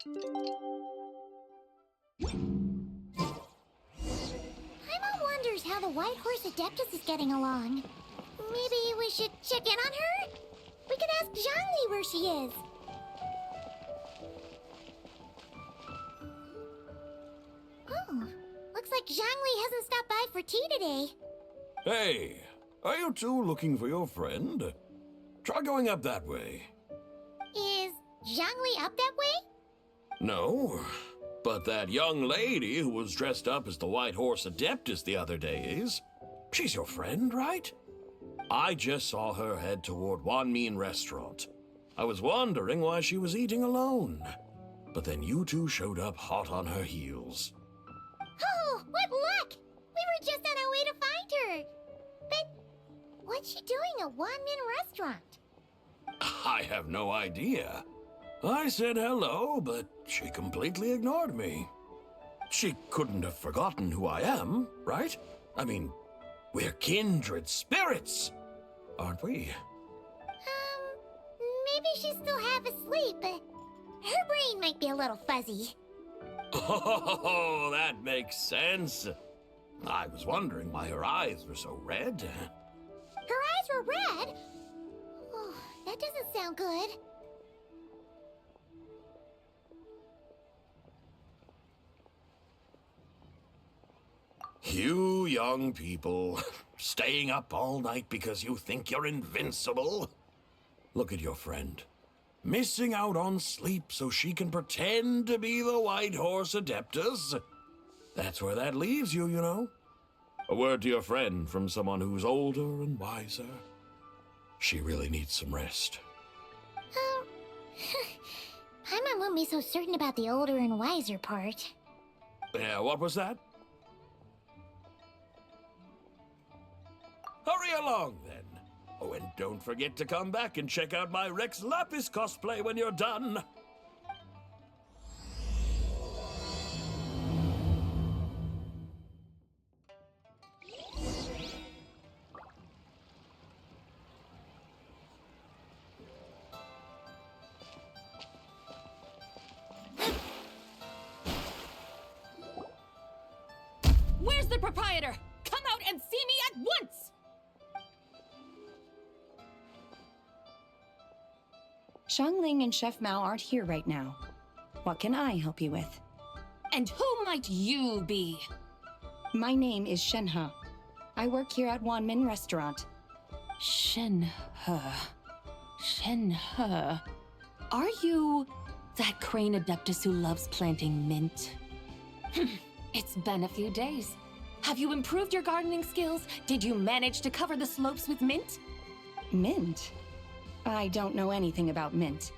Paimon wonders how the White Horse Adeptus is getting along. Maybe we should check in on her? We could ask Zhangli where she is. Oh, looks like Zhangli hasn't stopped by for tea today. Hey, are you two looking for your friend? Try going up that way. Is Zhangli up that way? No, but that young lady who was dressed up as the White Horse Adeptus the other day is. She's your friend, right? I just saw her head toward Wanmin Restaurant. I was wondering why she was eating alone. But then you two showed up hot on her heels. Oh, what luck! We were just on our way to find her. But what's she doing at Wanmin Restaurant? I have no idea. I said hello, but she completely ignored me. She couldn't have forgotten who I am, right? I mean, we're kindred spirits, aren't we? Maybe she's still half asleep, but her brain might be a little fuzzy. Oh, that makes sense. I was wondering why her eyes were so red. Her eyes were red? Oh, that doesn't sound good. You young people, staying up all night because you think you're invincible. Look at your friend, missing out on sleep so she can pretend to be the White Horse Adeptus. That's where that leaves you, you know. A word to your friend from someone who's older and wiser. She really needs some rest. Paimon won't be so certain about the older and wiser part. Yeah, what was that? Hurry along, then. Oh, and don't forget to come back and check out my Rex Lapis cosplay when you're done. Where's the proprietor? Come out and see me at once! Xiangling and Chef Mao aren't here right now. What can I help you with? And who might you be? My name is Shenhe. I work here at Wanmin Restaurant. Shenhe. Shenhe. Are you that crane adeptus who loves planting mint? It's been a few days. Have you improved your gardening skills? Did you manage to cover the slopes with mint? Mint? I don't know anything about mint.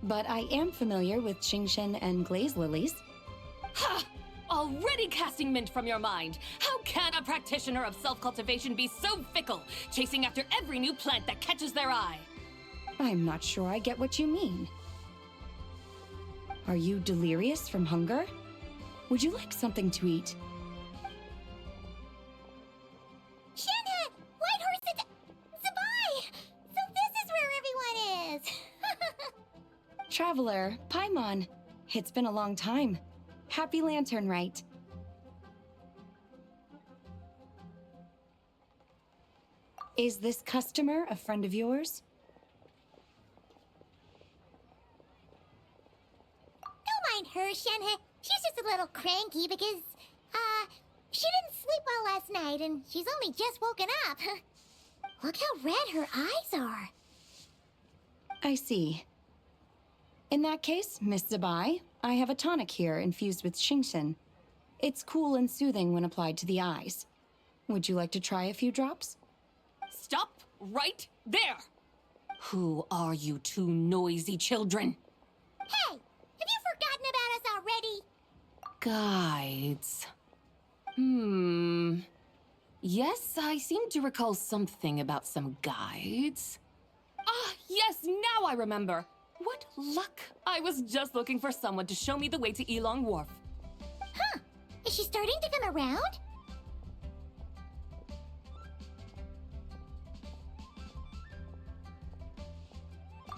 But I am familiar with Qingshen and glaze lilies. Ha! Already casting mint from your mind. How can a practitioner of self-cultivation be so fickle, chasing after every new plant that catches their eye? I'm not sure I get what you mean. Are you delirious from hunger? Would you like something to eat? Shenhe! White Horse Zabai! So this is where everyone is! Traveler, Paimon. It's been a long time. Happy lanternlit. Is this customer a friend of yours? Don't mind her, Shenhe. She's just a little cranky because, she didn't sleep well last night and she's only just woken up. Look how red her eyes are. I see. In that case, Miss Zabai, I have a tonic here infused with Qingshen. It's cool and soothing when applied to the eyes. Would you like to try a few drops? Stop right there! Who are you two noisy children? Hey, have you forgotten about us already? Guides. Yes, I seem to recall something about some guides. Ah, yes, now I remember. What luck! I was just looking for someone to show me the way to Elong Wharf. Huh. Is she starting to come around?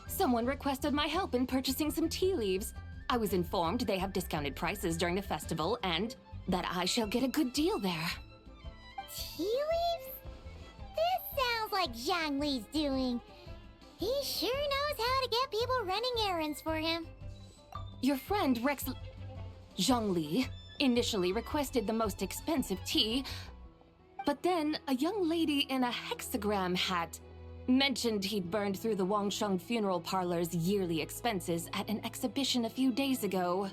Someone requested my help in purchasing some tea leaves. I was informed they have discounted prices during the festival and that I shall get a good deal there. Tea leaves? This sounds like Zhongli's doing. He sure knows how to get people running errands for him. Your friend Zhongli initially requested the most expensive tea, but then a young lady in a hexagram hat mentioned he'd burned through the Wangsheng funeral parlor's yearly expenses at an exhibition a few days ago.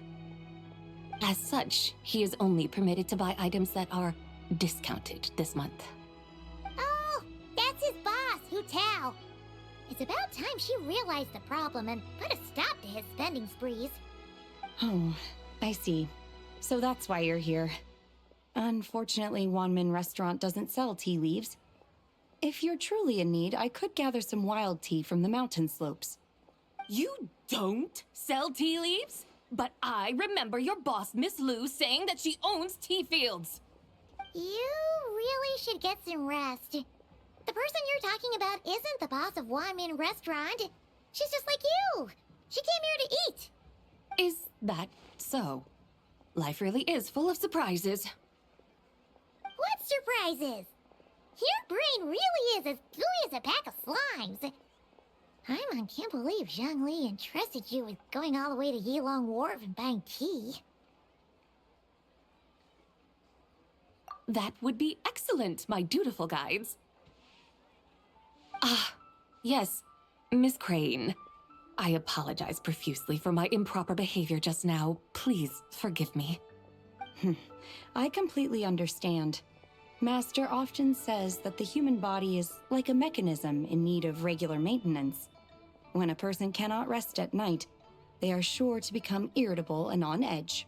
As such, he is only permitted to buy items that are discounted this month. Oh, that's his boss, Hu Tao. It's about time she realized the problem and put a stop to his spending sprees. Oh, I see. So that's why you're here. Unfortunately, Wanmin Restaurant doesn't sell tea leaves. If you're truly in need, I could gather some wild tea from the mountain slopes. You don't sell tea leaves? But I remember your boss, Miss Lu, saying that she owns tea fields. You really should get some rest. The person you're talking about isn't the boss of Wanmin Restaurant. She's just like you. She came here to eat. Is that so? Life really is full of surprises. What surprises? Your brain really is as gooey as a pack of slimes. Paimon can't believe Zhongli entrusted you with going all the way to Yilong Wharf and buying tea. That would be excellent, my dutiful guides. Ah, yes, Miss Crane. I apologize profusely for my improper behavior just now. Please forgive me. I completely understand. Master often says that the human body is like a mechanism in need of regular maintenance. When a person cannot rest at night, they are sure to become irritable and on edge.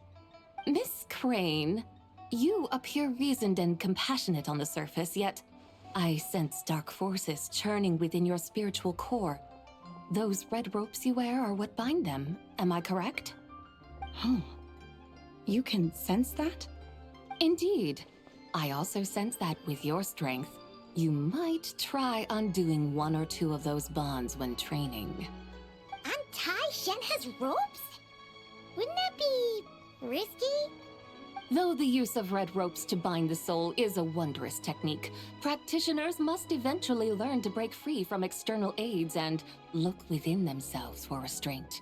Miss Crane, you appear reasoned and compassionate on the surface, yet I sense dark forces churning within your spiritual core. Those red ropes you wear are what bind them, am I correct? Oh, you can sense that? Indeed. I also sense that with your strength, you might try undoing one or two of those bonds when training. Untie Shen has ropes? Wouldn't that be risky? Though the use of red ropes to bind the soul is a wondrous technique, practitioners must eventually learn to break free from external aids and look within themselves for restraint.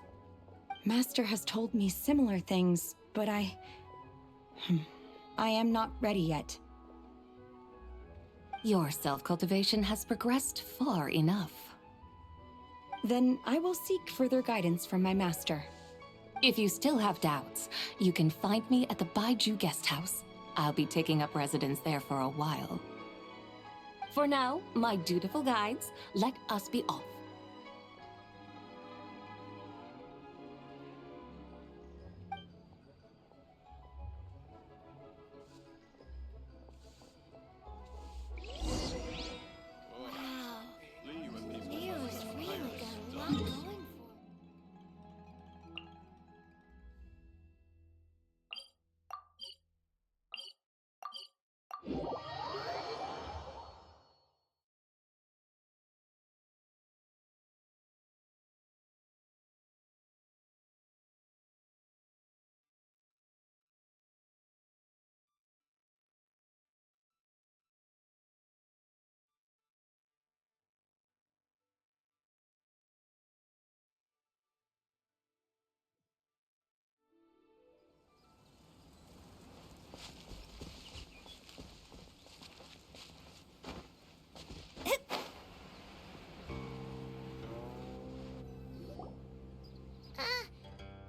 Master has told me similar things, but I am not ready yet. Your self-cultivation has progressed far enough. Then I will seek further guidance from my master. If you still have doubts, you can find me at the Baiju Guest House. I'll be taking up residence there for a while. For now, my dutiful guides, let us be off.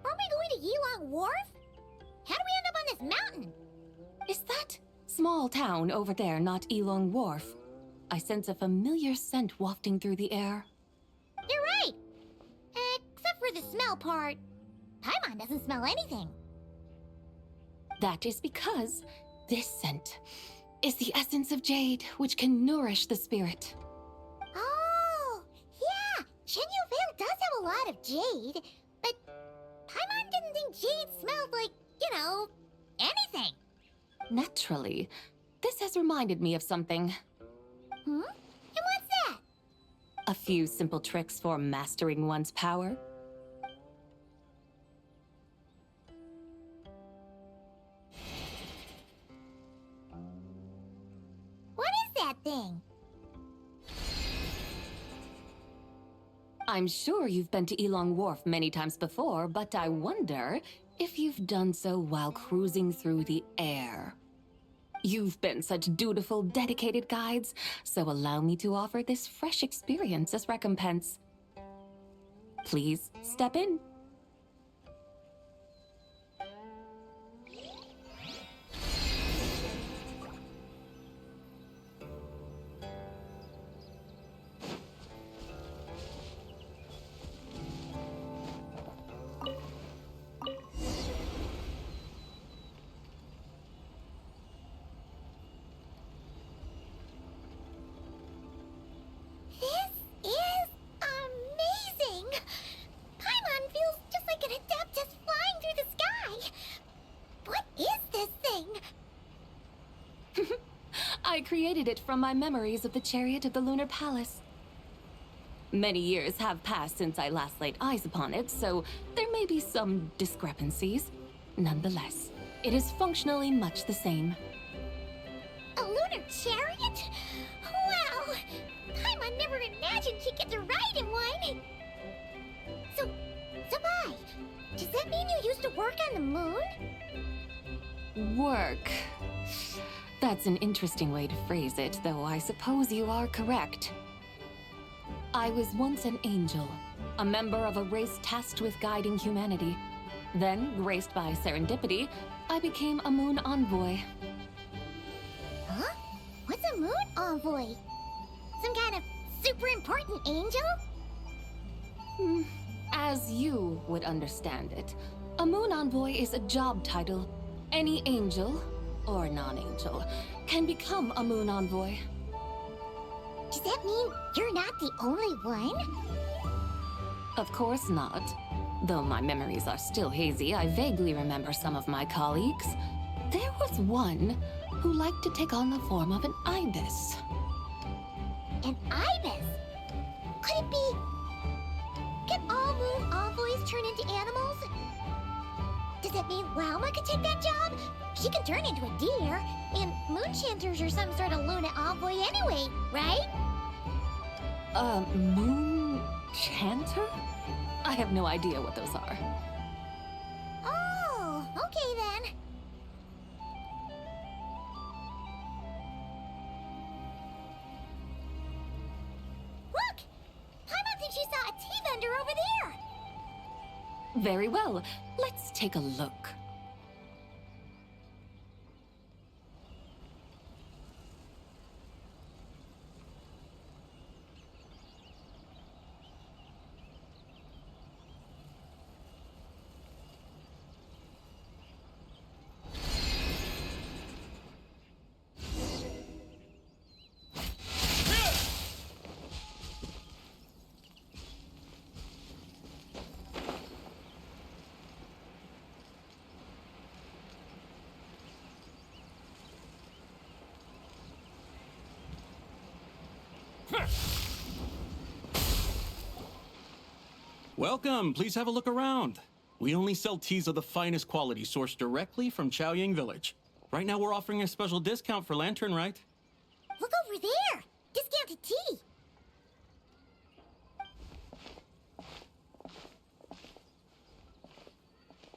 Aren't we going to Yilong Wharf? How do we end up on this mountain? Is that small town over there not Elong Wharf? I sense a familiar scent wafting through the air. You're right. Except for the smell part. Paimon doesn't smell anything. That is because this scent is the essence of jade, which can nourish the spirit. Oh, yeah. Shenyu Vale does have a lot of jade, but Paimon didn't think jade smelled like, anything. Naturally, this has reminded me of something. And what's that? A few simple tricks for mastering one's power. that thing? I'm sure you've been to Elong Wharf many times before, but I wonder if you've done so while cruising through the air. You've been such dutiful, dedicated guides, so allow me to offer this fresh experience as recompense. Please step in. This is amazing! Paimon feels just like an Adeptus flying through the sky. What is this thing? I created it from my memories of the chariot of the Lunar Palace. Many years have passed since I last laid eyes upon it, so there may be some discrepancies. Nonetheless, it is functionally much the same. A lunar chariot? Wow! Paimon never imagined she'd get to ride in one! So, Zabai, does that mean you used to work on the moon? Work. That's an interesting way to phrase it, though I suppose you are correct. I was once an angel, a member of a race tasked with guiding humanity. Then, graced by serendipity, I became a moon envoy. Huh? What's a moon envoy? Some kind of super important angel? As you would understand it, a moon envoy is a job title. Any angel, or non-angel, can become a moon envoy. Does that mean you're not the only one? Of course not. Though my memories are still hazy, I vaguely remember some of my colleagues. There was one who liked to take on the form of an ibis. An ibis? Could it be... Can all moon envoys turn into animals? Does that mean Lauma could take that job? She can turn into a deer, and moon chanters are some sort of Luna envoy anyway, right? Moon chanter? I have no idea what those are. Oh, okay then. Look! Paimon thinks she saw a tea vendor over there! Very well, let's take a look. Welcome, please have a look around. We only sell teas of the finest quality sourced directly from Chaoying Village. Right now we're offering a special discount for lanternlit. Look over there! Discounted tea!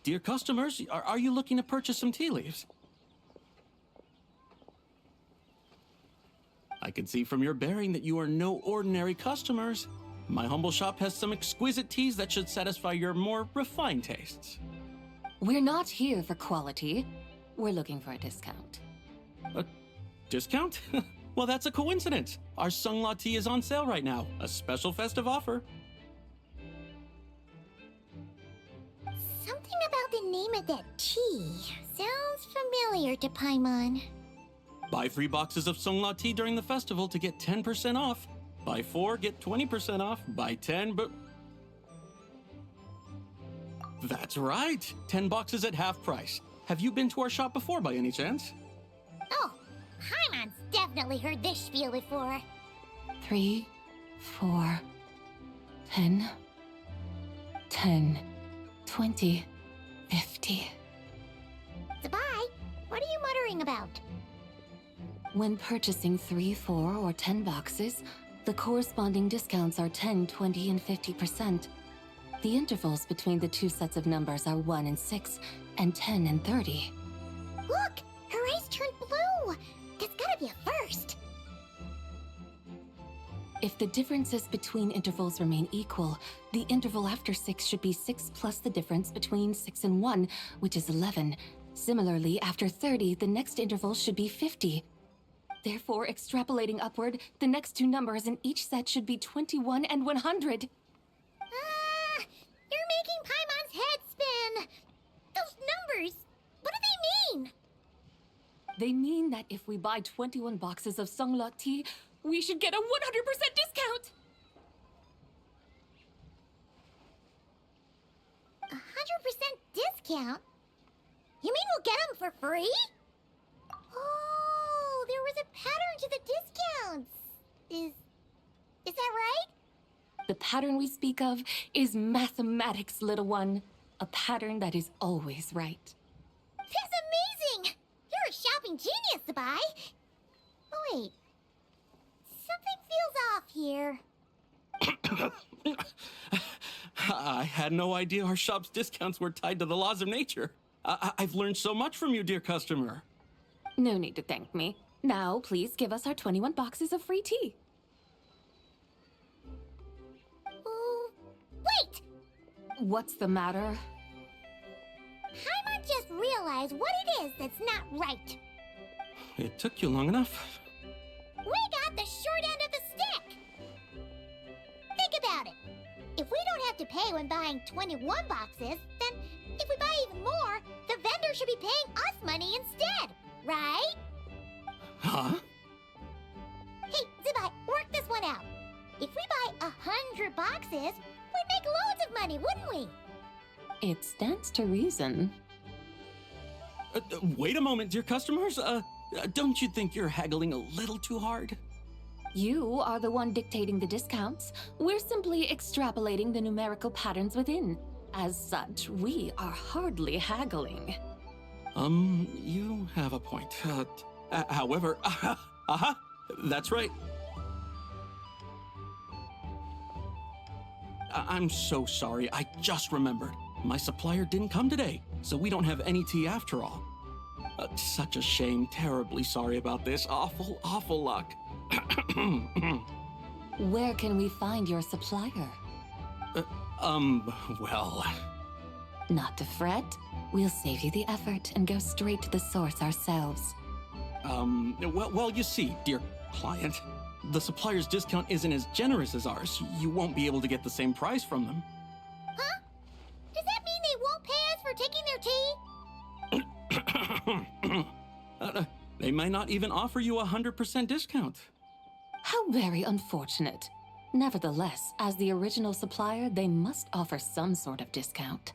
Dear customers, are you looking to purchase some tea leaves? I can see from your bearing that you are no ordinary customers. My humble shop has some exquisite teas that should satisfy your more refined tastes. We're not here for quality. We're looking for a discount. A discount? Well, that's a coincidence. Our Sungla tea is on sale right now. A special festive offer. Something about the name of that tea sounds familiar to Paimon. Buy 3 boxes of Sungla tea during the festival to get 10% off. Buy 4, get 20% off. Buy 10, but... That's right! 10 boxes at half price. Have you been to our shop before by any chance? Oh, Paimon's definitely heard this spiel before. 3, 4, 10, 10, 20, 50. Zabai, what are you muttering about? When purchasing 3, 4, or 10 boxes, the corresponding discounts are 10, 20, and 50%. The intervals between the two sets of numbers are 1 and 6, and 10 and 30. Look! Her eyes turned blue! That's gotta be a first! If the differences between intervals remain equal, the interval after 6 should be 6 plus the difference between 6 and 1, which is 11. Similarly, after 30, the next interval should be 50. Therefore, extrapolating upward, the next two numbers in each set should be 21 and 100. You're making Paimon's head spin! Those numbers, what do they mean? They mean that if we buy 21 boxes of Songlot tea, we should get a 100% discount! 100% discount? You mean we'll get them for free? Oh, there was a pattern to the discounts. Is that right? The pattern we speak of is mathematics, little one. A pattern that is always right. That's amazing! You're a shopping genius, Sabai. Oh, wait. Something feels off here. I had no idea our shop's discounts were tied to the laws of nature. I've learned so much from you, dear customer. No need to thank me. Now, please give us our 21 boxes of free tea. Wait! What's the matter? Paimon just realized what it is that's not right. It took you long enough. We got the short end of the stick! Think about it. If we don't have to pay when buying 21 boxes, then if we buy even more, the vendor should be paying us money instead, right? Huh? Hey, Zibai, work this one out. If we buy 100 boxes, we'd make loads of money, wouldn't we? It stands to reason. Wait a moment, dear customers. Don't you think you're haggling a little too hard? You are the one dictating the discounts. We're simply extrapolating the numerical patterns within. As such, we are hardly haggling. You have a point. However, that's right. I'm so sorry. I just remembered. My supplier didn't come today, so we don't have any tea after all. Such a shame. Terribly sorry about this. Awful luck. Where can we find your supplier? Well... Not to fret. We'll save you the effort and go straight to the source ourselves. Well, you see, dear client, the supplier's discount isn't as generous as ours. You won't be able to get the same price from them. Huh? Does that mean they won't pay us for taking their tea? They might not even offer you a 100% discount. How very unfortunate. Nevertheless, as the original supplier, they must offer some sort of discount.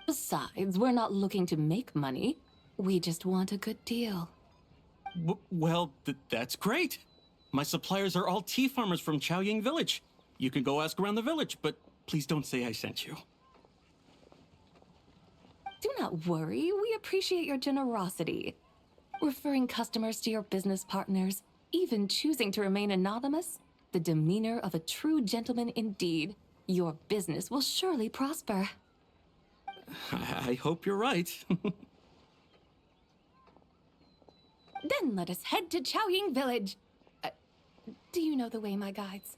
Besides, we're not looking to make money. We just want a good deal. Well, that's great. My suppliers are all tea farmers from Chaoying Village. You can go ask around the village, but please don't say I sent you. Do not worry, we appreciate your generosity. Referring customers to your business partners, even choosing to remain anonymous, the demeanor of a true gentleman indeed. Your business will surely prosper. I hope you're right. Then let us head to Chaoying Village. Do you know the way, my guides?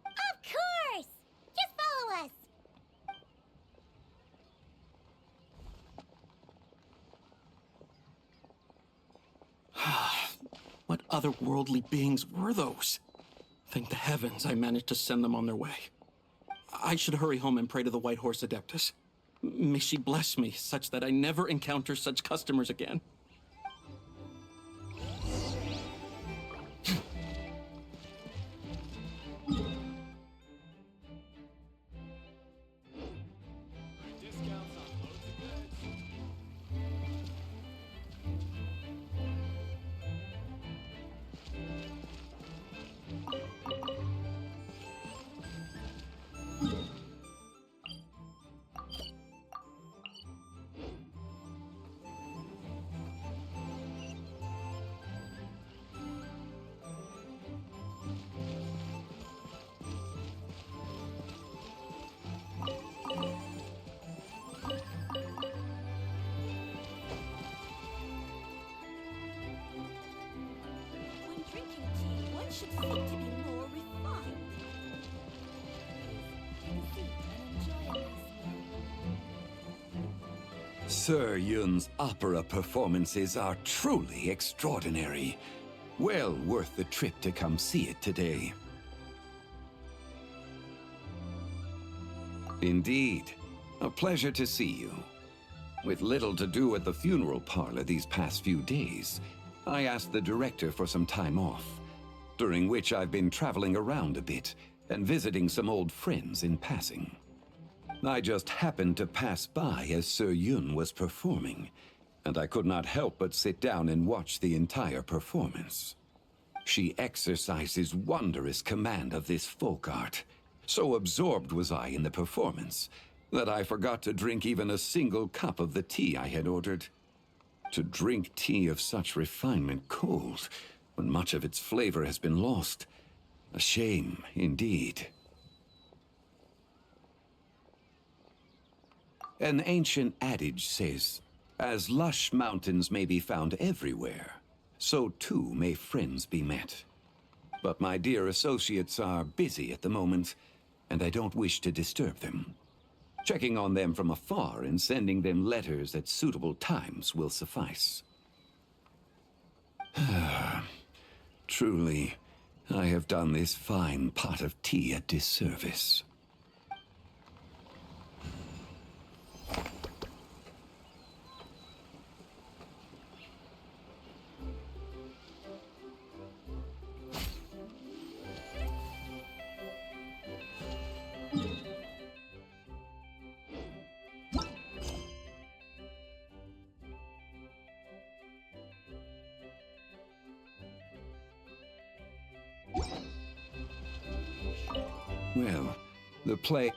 Of course! Just follow us! What otherworldly beings were those? Thank the heavens I managed to send them on their way. I should hurry home and pray to the White Horse Adeptus. May she bless me such that I never encounter such customers again. should seek to be more refined. Sir Yun's opera performances are truly extraordinary. Well worth the trip to come see it today. Indeed. A pleasure to see you. With little to do at the funeral parlor these past few days, I asked the director for some time off, during which I've been traveling around a bit and visiting some old friends in passing. I just happened to pass by as Sir Yun was performing, and I could not help but sit down and watch the entire performance. She exercises wondrous command of this folk art. So absorbed was I in the performance that I forgot to drink even a single cup of the tea I had ordered. To drink tea of such refinement cold, when much of its flavor has been lost. A shame, indeed. An ancient adage says, as lush mountains may be found everywhere, so too may friends be met. But my dear associates are busy at the moment, and I don't wish to disturb them. Checking on them from afar and sending them letters at suitable times will suffice. Truly, I have done this fine pot of tea a disservice. Well, the play...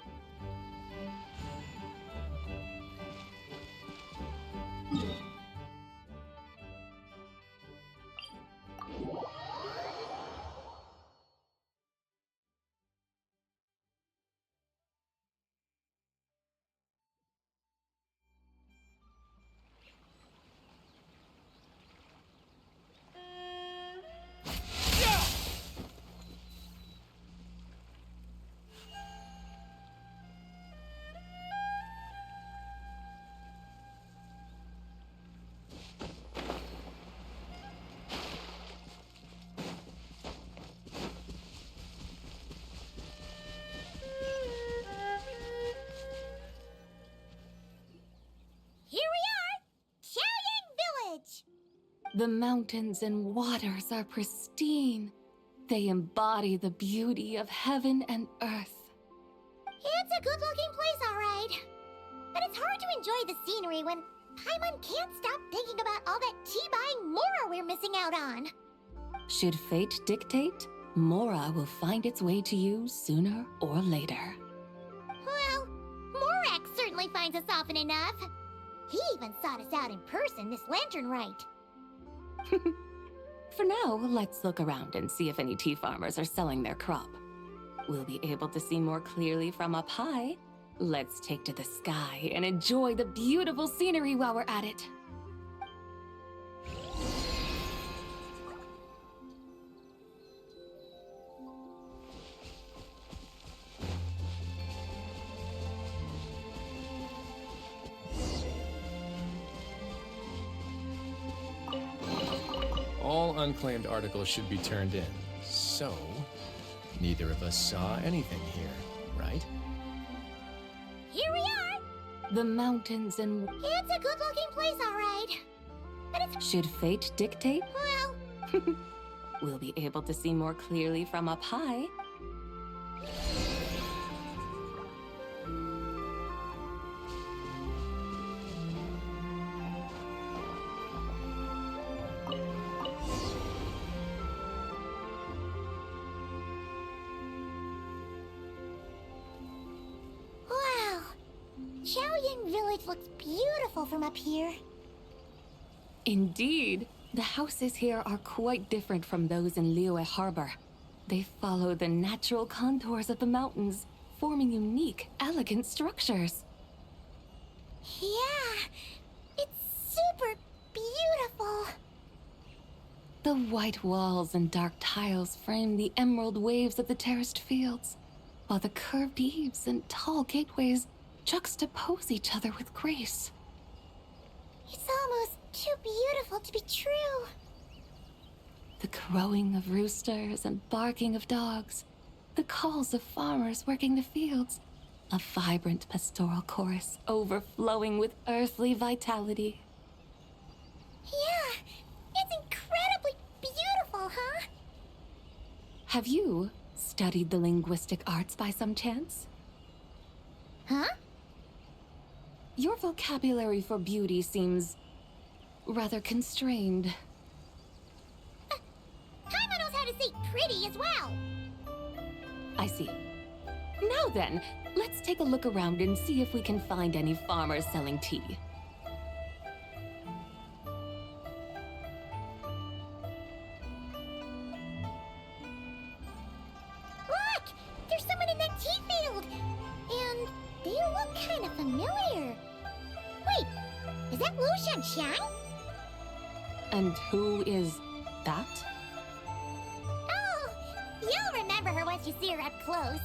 Here we are! Xiaoying Village! The mountains and waters are pristine. They embody the beauty of heaven and earth. It's a good-looking place, all right. But it's hard to enjoy the scenery when Paimon can't stop thinking about all that tea-buying Mora we're missing out on. Should fate dictate, Mora will find its way to you sooner or later. Well, Morak certainly finds us often enough. He even sought us out in person this lanternlit. For now, let's look around and see if any tea farmers are selling their crop. We'll be able to see more clearly from up high. Let's take to the sky and enjoy the beautiful scenery while we're at it. All unclaimed articles should be turned in. So, neither of us saw anything here, right? Here we are! The mountains and... It's a good-looking place, all right. But it's... Should fate dictate, Well... we'll be able to see more clearly from up high. Wow. Xiaoying Village looks beautiful from up here. Indeed, the houses here are quite different from those in Liyue Harbor. They follow the natural contours of the mountains, forming unique, elegant structures. Yeah, it's super beautiful. The white walls and dark tiles frame the emerald waves of the terraced fields, while the curved eaves and tall gateways juxtapose each other with grace. It's almost too beautiful to be true. The crowing of roosters and barking of dogs, the calls of farmers working the fields, a vibrant pastoral chorus overflowing with earthly vitality. Yeah, it's incredibly beautiful, huh? Have you studied the linguistic arts by some chance? Huh? Your vocabulary for beauty seems rather constrained. Paimon knows how to say pretty as well. I see. Now then, let's take a look around and see if we can find any farmers selling tea. Look! There's someone in that tea field! And they look kind of familiar. Wait, is that Lu Shanxiang? And who is that? Oh, you'll remember her once you see her up close.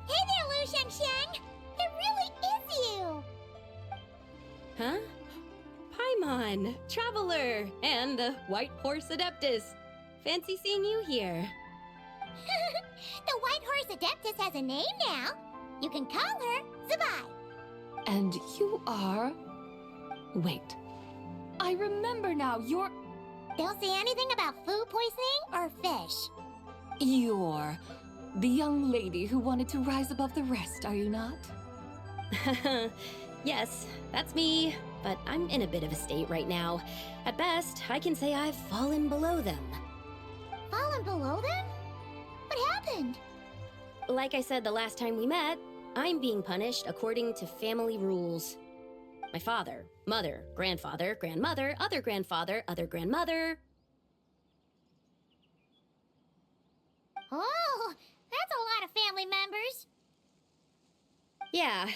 Hey there, Lu Shanxiang! It really is you! Huh? Paimon, Traveler, and the White Horse Adeptus. Fancy seeing you here. The White Horse Adeptus has a name now. You can call her Zabai. And you are... Wait. I remember now, you're Don't say anything about food poisoning or fish. the young lady who wanted to rise above the rest, are you not? Yes, that's me, but I'm in a bit of a state right now. At best, I can say I've fallen below them. Fallen below them? What happened? Like I said the last time we met, I'm being punished according to family rules. My father, mother, grandfather, grandmother, other grandfather, other grandmother. Oh, that's a lot of family members. Yeah,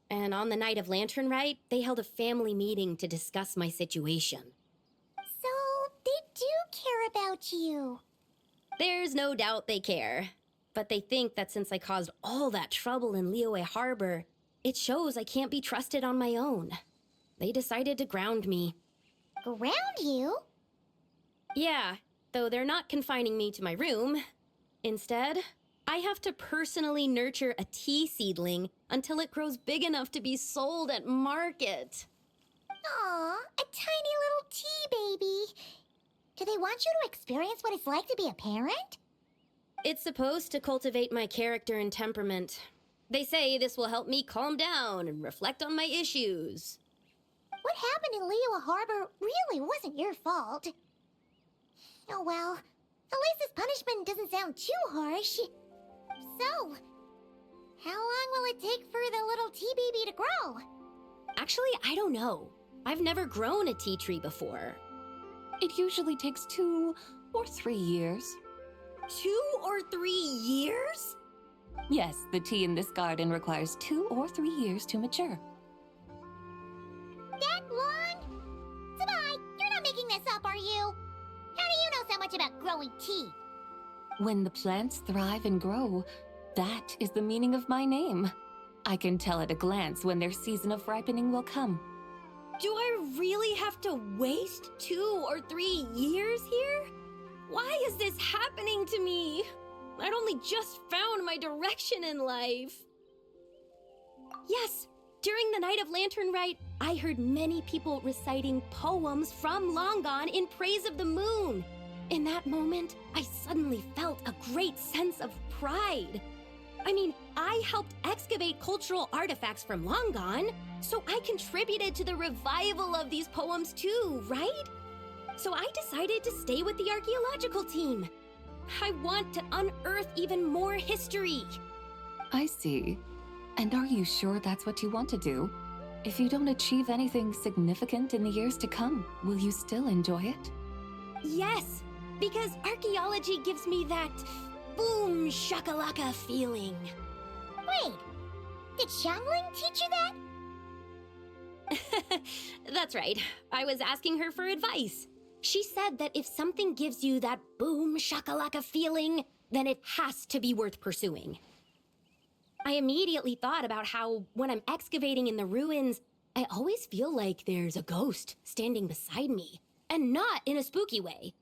and on the night of Lantern Rite, they held a family meeting to discuss my situation. So, they do care about you. There's no doubt they care. But they think that since I caused all that trouble in Liyue Harbor, it shows I can't be trusted on my own. They decided to ground me. Ground you? Yeah, though they're not confining me to my room. Instead, I have to personally nurture a tea seedling until it grows big enough to be sold at market. Aw, a tiny little tea baby. Do they want you to experience what it's like to be a parent? It's supposed to cultivate my character and temperament. They say this will help me calm down and reflect on my issues. What happened in Liyue Harbor really wasn't your fault. Oh well, at least this punishment doesn't sound too harsh. So, how long will it take for the little tea baby to grow? Actually, I don't know. I've never grown a tea tree before. It usually takes 2 or 3 years. 2 or 3 years? Yes, the tea in this garden requires 2 or 3 years to mature. That long? Zabai, you're not making this up, are you? How do you know so much about growing tea? When the plants thrive and grow, that is the meaning of my name. I can tell at a glance when their season of ripening will come. Do I really have to waste 2 or 3 years here? Why is this happening to me? I'd only just found my direction in life. Yes, during the night of Lantern Rite, I heard many people reciting poems from Long Gone in praise of the moon. In that moment, I suddenly felt a great sense of pride. I mean, I helped excavate cultural artifacts from Long Gone, so I contributed to the revival of these poems too, right? So I decided to stay with the archaeological team. I want to unearth even more history. I see. And are you sure that's what you want to do? If you don't achieve anything significant in the years to come, will you still enjoy it? Yes, because archaeology gives me that boom shakalaka feeling. Wait, Did Xiangling teach you that? That's right. I was asking her for advice. She said that if something gives you that boom shakalaka feeling, then it has to be worth pursuing. I immediately thought about how, when I'm excavating in the ruins, I always feel like there's a ghost standing beside me, and not in a spooky way.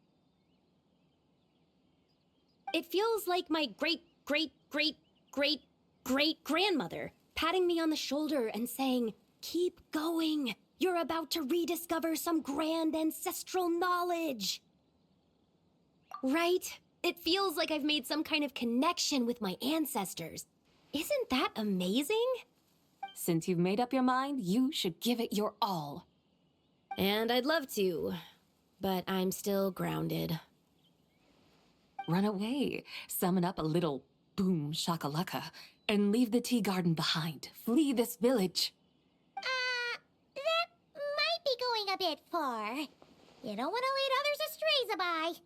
It feels like my great-great-great-great-great-grandmother patting me on the shoulder and saying, "Keep going. You're about to rediscover some grand ancestral knowledge." Right? It feels like I've made some kind of connection with my ancestors. Isn't that amazing? Since you've made up your mind, you should give it your all. And I'd love to, but I'm still grounded. Run away, summon up a little boom shakalaka, and leave the tea garden behind. Flee this village. That might be going a bit far. You don't want to lead others astray, Zabai.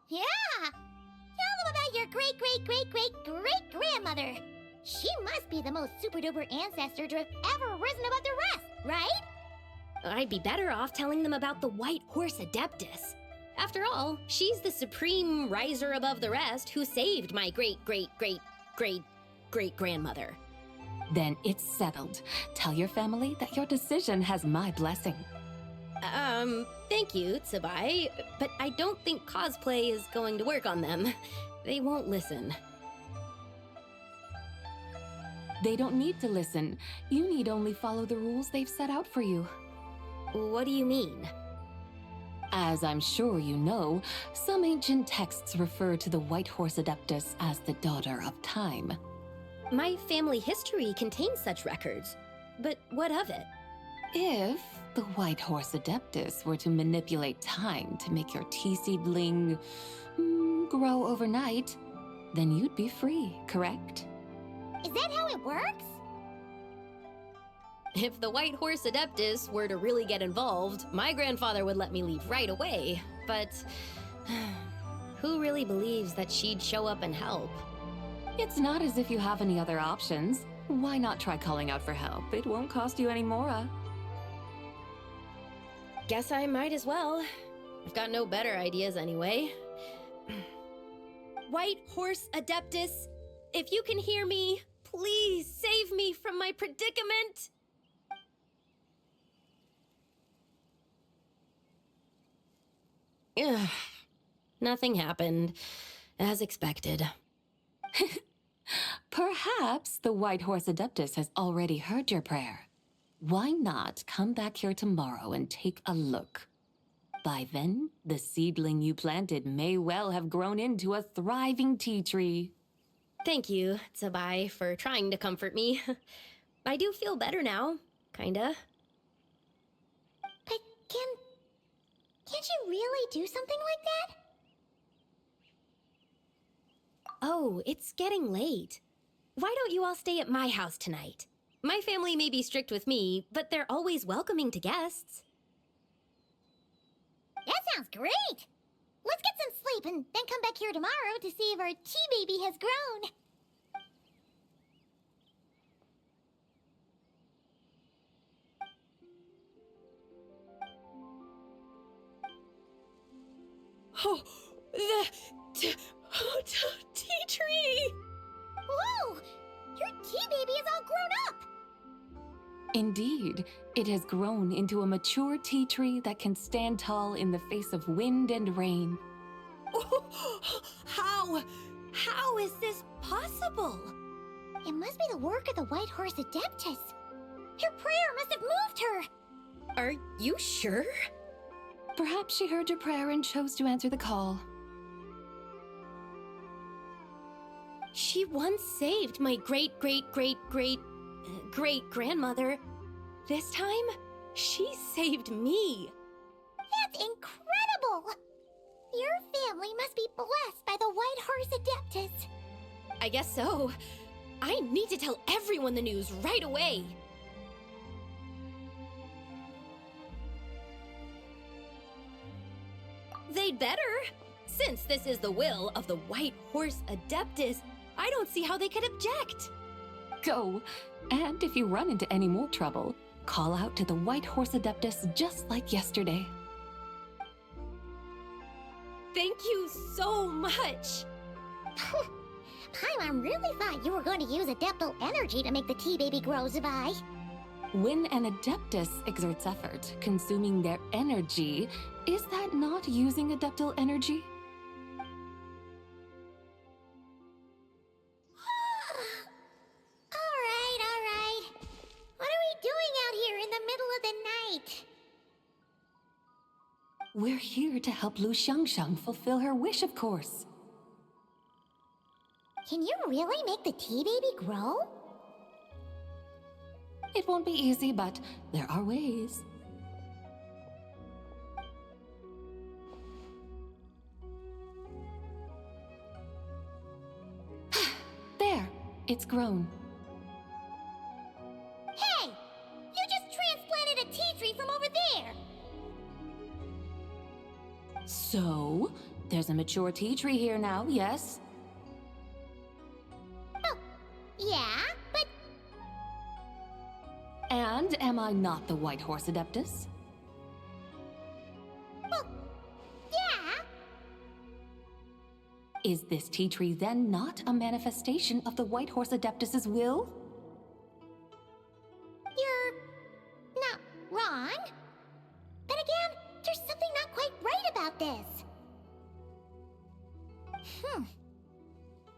Yeah! Tell them about your great-great-great-great-great-grandmother. She must be the most super-duper ancestor to have ever risen above the rest, right? I'd be better off telling them about the White Horse Adeptus. After all, she's the supreme riser above the rest who saved my great-great-great-great-great-grandmother. Then it's settled. Tell your family that your decision has my blessing. Thank you, Tsubai, but I don't think cosplay is going to work on them. They won't listen. They don't need to listen. You need only follow the rules they've set out for you. What do you mean? As I'm sure you know, some ancient texts refer to the White Horse Adeptus as the Daughter of Time. My family history contains such records, but what of it? If the White Horse Adeptus were to manipulate time to make your tea seedling grow overnight, then you'd be free, correct? Is that how it works? If the White Horse Adeptus were to really get involved, my grandfather would let me leave right away, but who really believes that she'd show up and help? It's not as if you have any other options. Why not try calling out for help? It won't cost you any more. Guess I might as well. I've got no better ideas anyway. White Horse Adeptus, if you can hear me, please save me from my predicament. Ugh. Nothing happened, as expected. Perhaps the White Horse Adeptus has already heard your prayer. Why not come back here tomorrow and take a look? By then, the seedling you planted may well have grown into a thriving tea tree. Thank you, Tsubai, for trying to comfort me. I do feel better now, kinda. But can't you really do something like that? Oh, it's getting late. Why don't you all stay at my house tonight? My family may be strict with me, but they're always welcoming to guests. That sounds great! Let's get some sleep and then come back here tomorrow to see if our tea baby has grown. Oh, the tea tree! Whoa! Your tea baby is all grown up! Indeed, it has grown into a mature tea tree that can stand tall in the face of wind and rain. How is this possible? It must be the work of the White Horse Adeptus. Her prayer must have moved her. Are you sure? Perhaps she heard your prayer and chose to answer the call. She once saved my great-great-great-great-great-grandmother. This time, she saved me. That's incredible! Your family must be blessed by the White Horse Adeptus. I guess so. I need to tell everyone the news right away. They'd better. Since this is the will of the White Horse Adeptus, I don't see how they could object. Go. And if you run into any more trouble, call out to the White Horse Adeptus just like yesterday. Thank you so much. Paimon really thought you were going to use adeptal energy to make the tea baby grow, Zabai. When an Adeptus exerts effort, consuming their energy, is that not using adeptal energy? All right. What are we doing out here in the middle of the night? We're here to help Lu Xiangxiang fulfill her wish, of course. Can you really make the tea baby grow? It won't be easy, but there are ways. There, it's grown. Hey! You just transplanted a tea tree from over there! So, there's a mature tea tree here now, yes? Oh, yeah, but And am I not the White Horse Adeptus? well, yeah. Is this tea tree then not a manifestation of the White Horse Adeptus's will? You're not wrong. But again, there's something not quite right about this.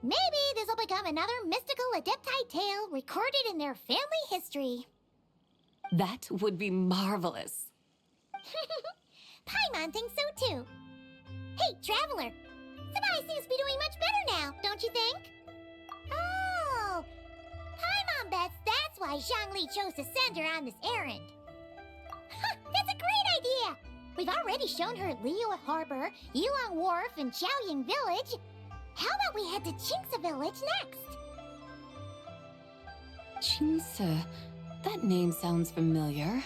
Maybe this will become another mystical Adepti tale recorded in their family history. That would be marvelous. Paimon thinks so too. Hey, Traveler! Sabai seems to be doing much better now, don't you think? Oh! Paimon bets that's why Zhongli chose to send her on this errand. That's a great idea! We've already shown her Liyue Harbor, Yilong Wharf, and Xiaoying Village. How about we head to Qingce Village next? Qingce, that name sounds familiar.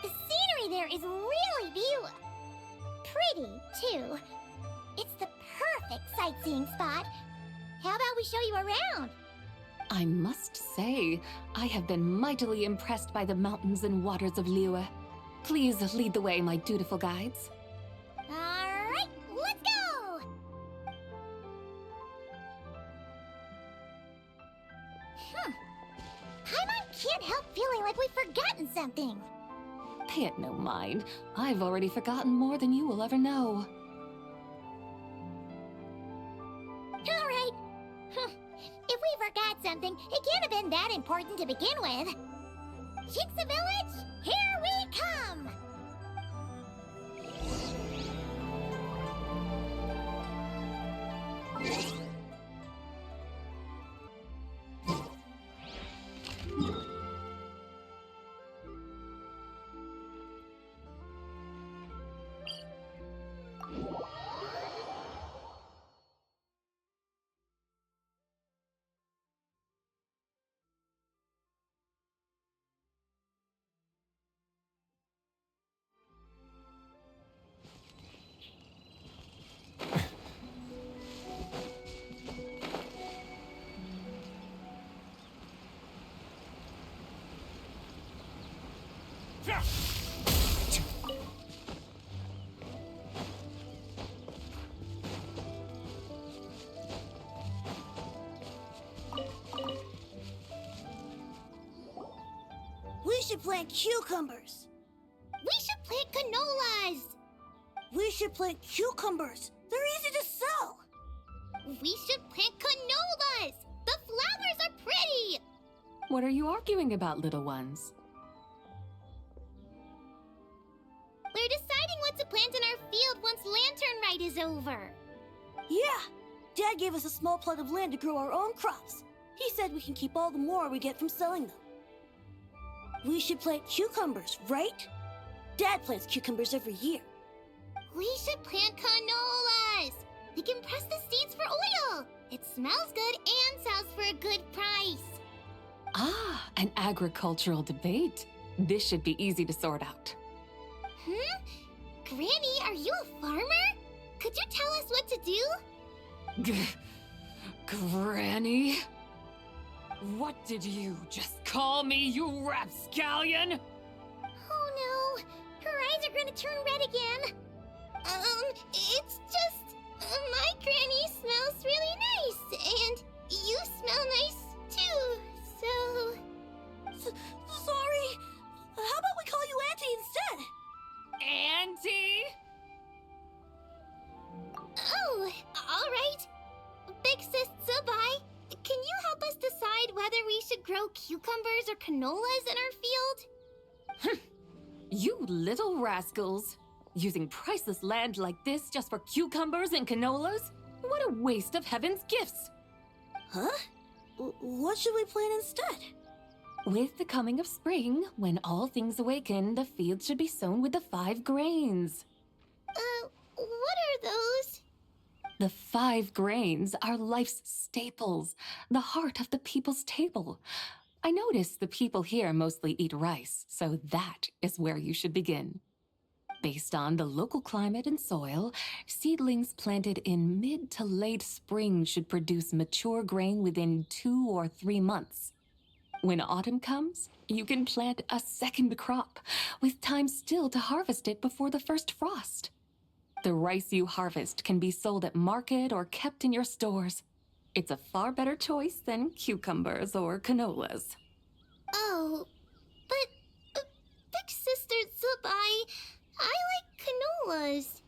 The scenery there is really beautiful. Pretty, too. It's the perfect sightseeing spot. How about we show you around? I must say, I have been mightily impressed by the mountains and waters of Liyue. Please lead the way, my dutiful guides. Alright, let's go! Paimon can't help feeling like we've forgotten something. Pay it no mind. I've already forgotten more than you will ever know. Alright. If we forgot something, it can't have been that important to begin with. Qingce Village, here we come! We should plant cucumbers. We should plant canolas! We should plant cucumbers. They're easy to sow. We should plant canolas! The flowers are pretty! What are you arguing about, little ones? We're deciding what to plant in our field once Lantern Rite is over. Yeah. Dad gave us a small plot of land to grow our own crops. He said we can keep all the more we get from selling them. We should plant cucumbers, right? Dad plants cucumbers every year. We should plant canolas! We can press the seeds for oil! It smells good and sells for a good price. Ah, an agricultural debate. This should be easy to sort out. Granny, are you a farmer? Could you tell us what to do? Granny? What did you just call me, you rapscallion? Oh no, her eyes are gonna turn red again. It's just, my granny smells really nice, and you smell nice too, so... Sorry. How about we call you Auntie instead? Auntie? Oh, alright. Big Sis Zubai, can you help us decide whether we should grow cucumbers or canolas in our field? You little rascals. Using priceless land like this just for cucumbers and canolas? What a waste of heaven's gifts! Huh? What should we plant instead? With the coming of spring, when all things awaken, the field should be sown with the 5 grains. What are those? The 5 grains are life's staples, the heart of the people's table. I notice the people here mostly eat rice, so that is where you should begin. Based on the local climate and soil, seedlings planted in mid to late spring should produce mature grain within 2 or 3 months. When autumn comes, you can plant a second crop, with time still to harvest it before the first frost. The rice you harvest can be sold at market or kept in your stores. It's a far better choice than cucumbers or canolas. Oh, but Big Sister Zubai, I like canolas.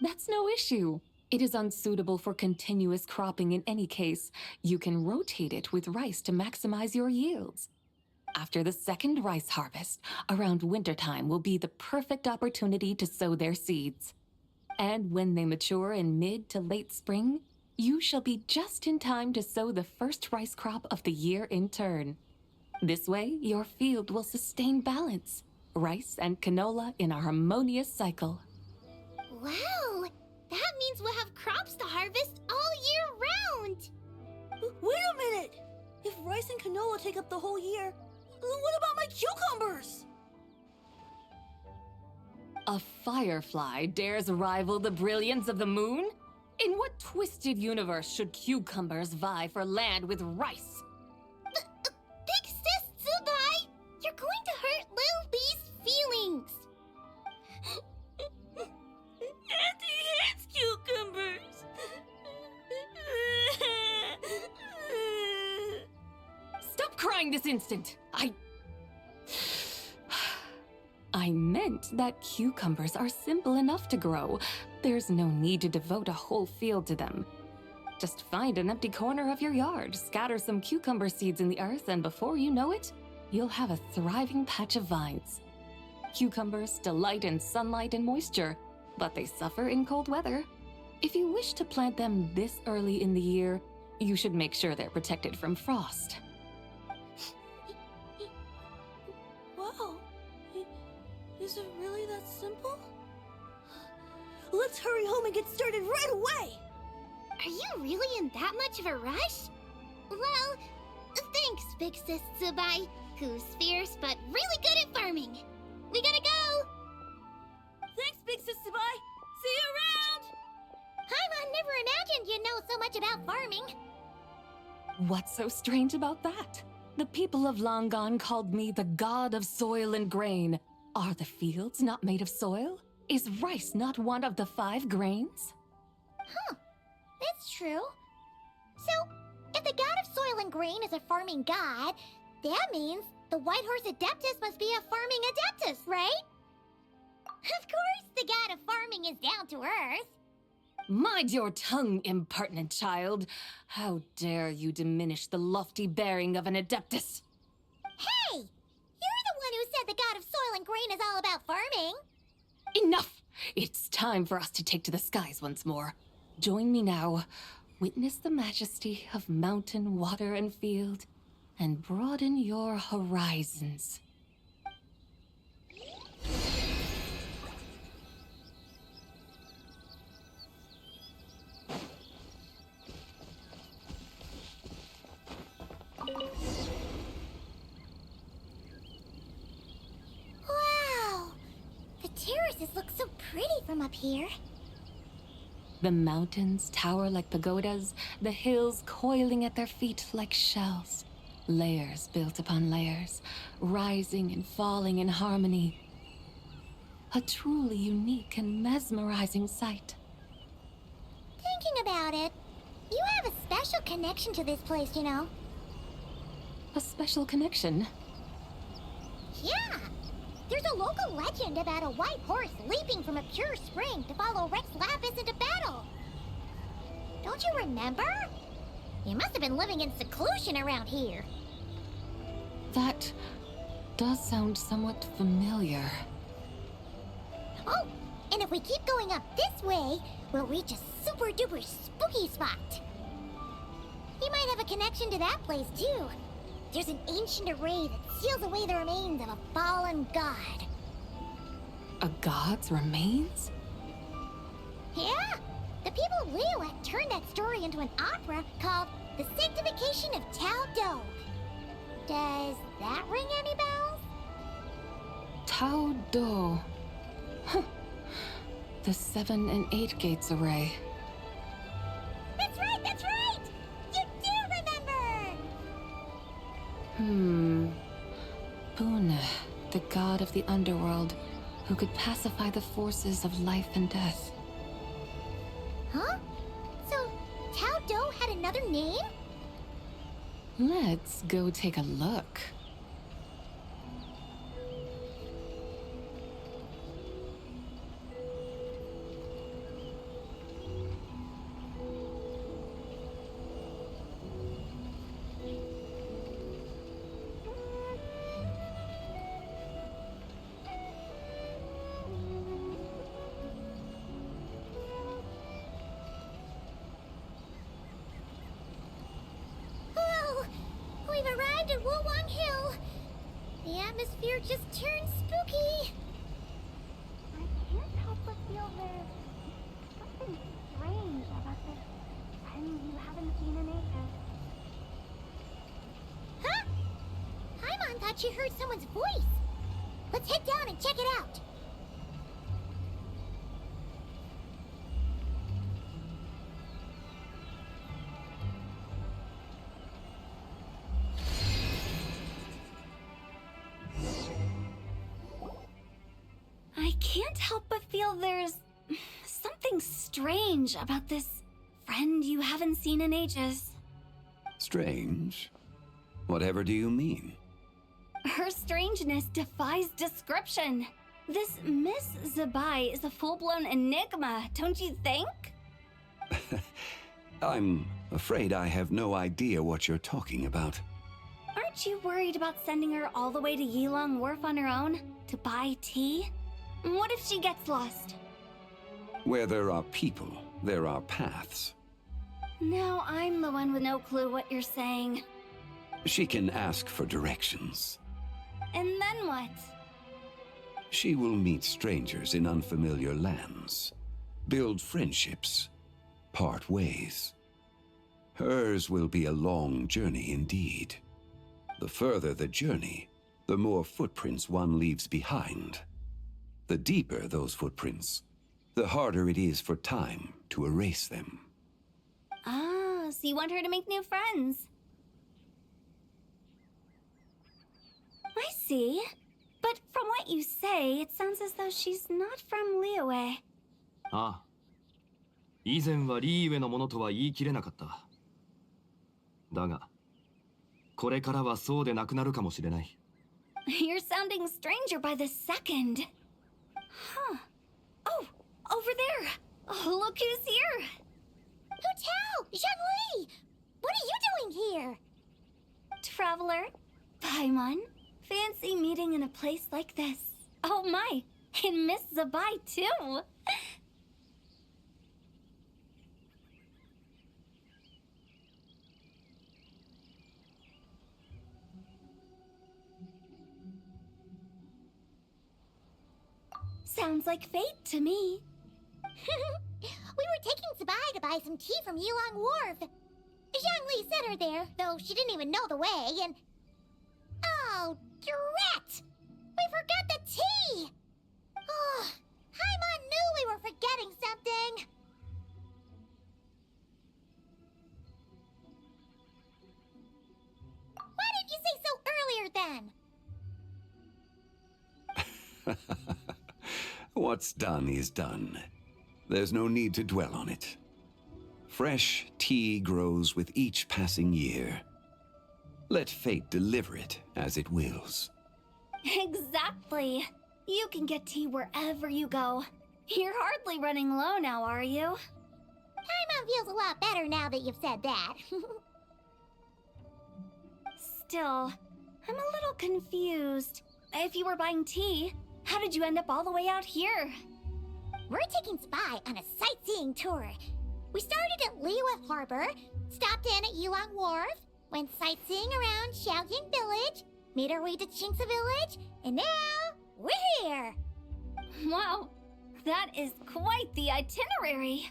That's no issue. It is unsuitable for continuous cropping in any case. You can rotate it with rice to maximize your yields. After the second rice harvest, around wintertime will be the perfect opportunity to sow their seeds. And when they mature in mid to late spring, you shall be just in time to sow the first rice crop of the year in turn. This way, your field will sustain balance, rice and canola in a harmonious cycle. Wow, that means we'll have crops to harvest all year round. Wait a minute! If rice and canola take up the whole year, what about my cucumbers? A firefly dares rival the brilliance of the moon? In what twisted universe should cucumbers vie for land with rice? Big Sis Zubai, you're going to hurt Lil Bee's feelings. Auntie hates cucumbers. Stop crying this instant! I meant that cucumbers are simple enough to grow. There's no need to devote a whole field to them. Just find an empty corner of your yard, scatter some cucumber seeds in the earth, and before you know it, you'll have a thriving patch of vines. Cucumbers delight in sunlight and moisture, but they suffer in cold weather. If you wish to plant them this early in the year, you should make sure they're protected from frost. Wow. Is it really that simple? Let's hurry home and get started right away! Are you really in that much of a rush? Well, thanks, Big Sis Zubai, who's fierce but really good at farming. We gotta go! Thanks, Big Sis Zubai! See you around! Paimon never imagined you'd know so much about farming. What's so strange about that? The people of Longon called me the god of soil and grain. Are the fields not made of soil? Is rice not one of the 5 grains? Huh, that's true. So, if the god of soil and grain is a farming god, that means the White Horse Adeptus must be a farming adeptus, right? Of course the god of farming is down to earth. Mind your tongue, impertinent child. How dare you diminish the lofty bearing of an adeptus? Hey! You're the one who said the god of soil and grain is all about farming. Enough! It's time for us to take to the skies once more. Join me now. Witness the majesty of mountain, water, and field, and broaden your horizons. Wow! The terraces look so pretty from up here. The mountains tower like pagodas, the hills coiling at their feet like shells. Layers built upon layers, rising and falling in harmony. A truly unique and mesmerizing sight. Thinking about it, you have a special connection to this place, you know. A special connection? Yeah! There's a local legend about a white horse leaping from a pure spring to follow Rex Lapis into battle. Don't you remember? You must have been living in seclusion around here. That does sound somewhat familiar. Oh, and if we keep going up this way, we'll reach a super duper spooky spot. You might have a connection to that place too. There's an ancient array that seals away the remains of a fallen god. A god's remains? Yeah, the people of Liyue turned that story into an opera called The Sanctification of Tao Do. Does that ring any bells? Tao Do. Huh. The 7 and 8 gates array. That's right, that's right! You do remember! Bune, the god of the underworld, who could pacify the forces of life and death. Huh? So, Tao Do had another name? Let's go take a look. We've arrived at Wulwang Hill. The atmosphere just turned spooky. I can't help but feel there's something strange about this friend you haven't seen in ages. Huh? Paimon thought she heard someone's voice. Let's head down and check it out. I can't help but feel there's something strange about this friend you haven't seen in ages. Strange? Whatever do you mean? Her strangeness defies description. This Miss Zabai is a full-blown enigma, don't you think? I'm afraid I have no idea what you're talking about. Aren't you worried about sending her all the way to Yilong Wharf on her own to buy tea? What if she gets lost? Where there are people, there are paths. Now I'm the one with no clue what you're saying. She can ask for directions. And then what? She will meet strangers in unfamiliar lands, build friendships, part ways. Hers will be a long journey indeed. The further the journey, the more footprints one leaves behind. The deeper those footprints, the harder it is for time to erase them. Ah, so you want her to make new friends. I see. But from what you say, it sounds as though she's not from Liyue. ああ。以前はリーウェのものとは言い切れなかった。だが、これからはそうでなくなるかもしれない。You're sounding stranger by the second. Huh. Oh, over there. Oh, look who's here. Hotel! Zhongli! What are you doing here? Traveler, Paimon, fancy meeting in a place like this. Oh my, and Miss Zabai too. Sounds like fate to me. We were taking Zabai to buy some tea from Yilong Wharf. Zhongli sent her there, though she didn't even know the way, and... Oh, drat! We forgot the tea! Oh, Paimon knew we were forgetting something. What's done is done. There's no need to dwell on it. Fresh tea grows with each passing year. Let fate deliver it as it wills. Exactly. You can get tea wherever you go. You're hardly running low now, are you? Paimon feels a lot better now that you've said that. Still, I'm a little confused. If you were buying tea, how did you end up all the way out here? We're taking Spy on a sightseeing tour. We started at Liyue Harbor, stopped in at Yulong Wharf, went sightseeing around Xiaojing Village, made our way to Qingce Village, and now we're here. Wow, that is quite the itinerary.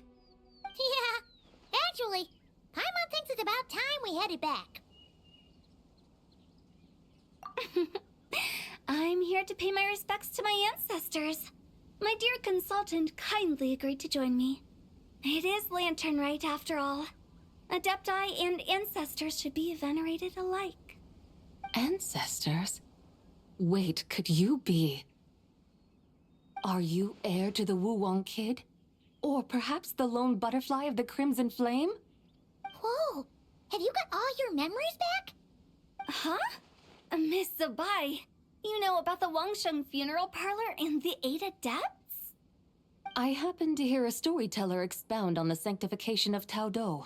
Yeah, actually, Paimon thinks it's about time we headed back. I'm here to pay my respects to my ancestors. My dear consultant kindly agreed to join me. It is lanternlit after all. Adepti and ancestors should be venerated alike. Ancestors? Wait, could you be... Are you heir to the Wu-Wong kid? Or perhaps the lone butterfly of the Crimson Flame? Whoa, have you got all your memories back? Huh? Miss Zabai, you know about the Wangsheng funeral parlor and the 8 adepts? I happened to hear a storyteller expound on the sanctification of Tao Do.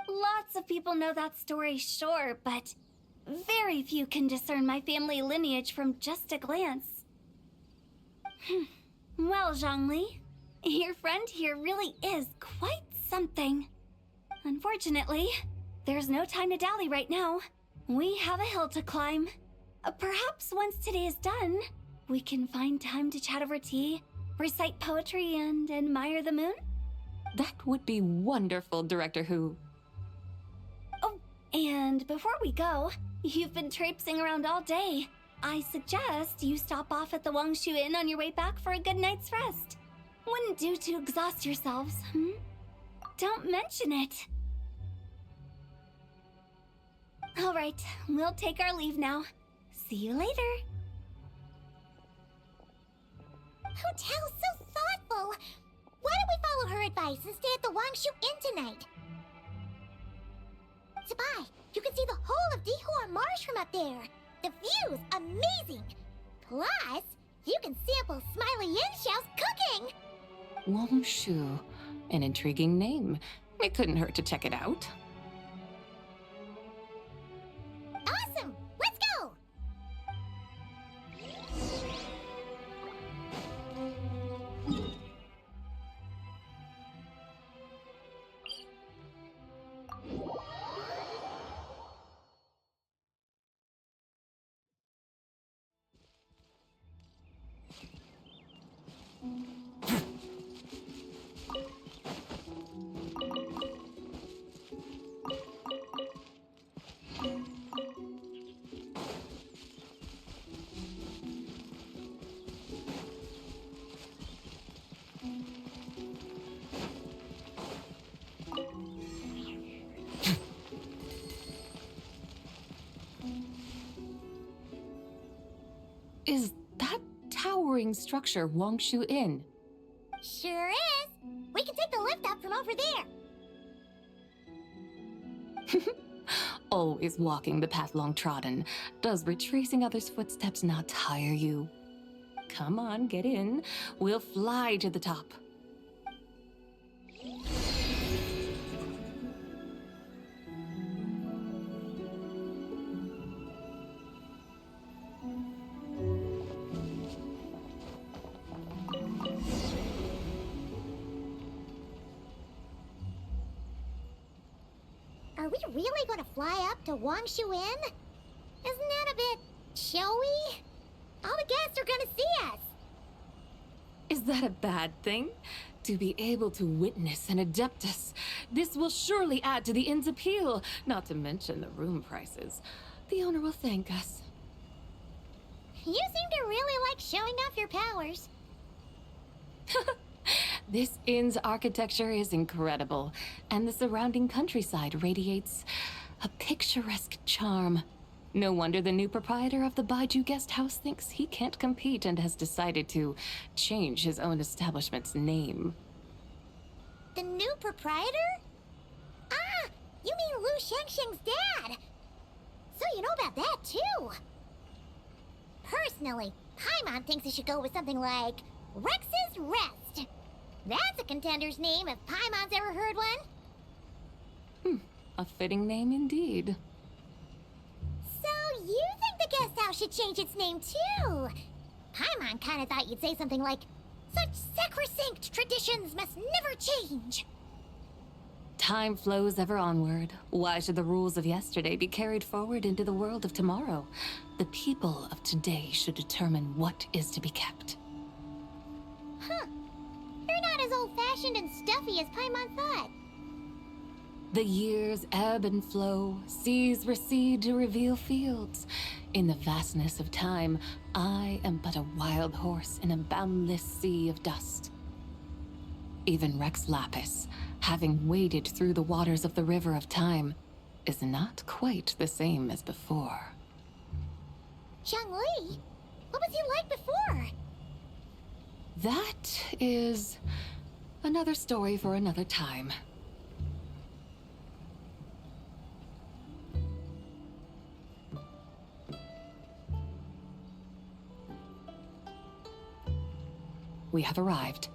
Lots of people know that story, sure, but very few can discern my family lineage from just a glance. Well, Zhongli, your friend here really is quite something. Unfortunately, there's no time to dally right now. We have a hill to climb. Perhaps once today is done, we can find time to chat over tea, recite poetry, and admire the moon? That would be wonderful, Director Hu. Oh, and before we go, you've been traipsing around all day. I suggest you stop off at the Wangshu Inn on your way back for a good night's rest. Wouldn't do to exhaust yourselves, hmm? Don't mention it. All right, we'll take our leave now. See you later. Hotel's so thoughtful. Why don't we follow her advice and stay at the Wangshu Inn tonight? Zabai, you can see the whole of Dihua Marsh from up there. The view's amazing. Plus, you can sample Smiley Yinxiao's cooking. Wangshu, an intriguing name. It couldn't hurt to check it out. Awesome! Let's go! Is that towering structure Wangshu Inn? Sure is. We can take the lift up from over there. Always walking the path long trodden. Does retracing others' footsteps not tire you? Come on, get in. We'll fly to the top. Are we really going to fly up to Wangshu Inn? Isn't that a bit showy? All the guests are going to see us. Is that a bad thing? To be able to witness an Adeptus. This will surely add to the inn's appeal, not to mention the room prices. The owner will thank us. You seem to really like showing off your powers. This inn's architecture is incredible, and the surrounding countryside radiates a picturesque charm. No wonder the new proprietor of the Baiju guest house thinks he can't compete and has decided to change his own establishment's name. The new proprietor? Ah, you mean Lu Shengsheng's dad. So you know about that, too. Personally, Paimon thinks it should go with something like Rex's Rest. That's a contender's name if Paimon's ever heard one. A fitting name indeed. So you think the guest house should change its name, too? Paimon kinda thought you'd say something like, such sacrosanct traditions must never change. Time flows ever onward. Why should the rules of yesterday be carried forward into the world of tomorrow? The people of today should determine what is to be kept. Huh. You're not as old-fashioned and stuffy as Paimon thought. The years ebb and flow, seas recede to reveal fields. In the vastness of time, I am but a wild horse in a boundless sea of dust. Even Rex Lapis, having waded through the waters of the river of time, is not quite the same as before. Zhongli? What was he like before? That is another story for another time. We have arrived.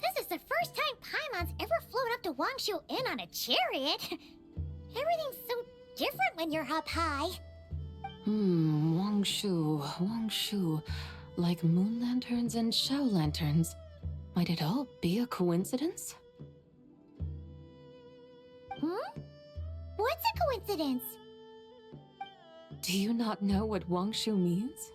This is the first time Paimon's ever flown up to Wangshu Inn on a chariot. Everything's so different when you're up high. Wangshu. Like moon lanterns and Shao lanterns. Might it all be a coincidence? What's a coincidence? Do you not know what Wangshu means?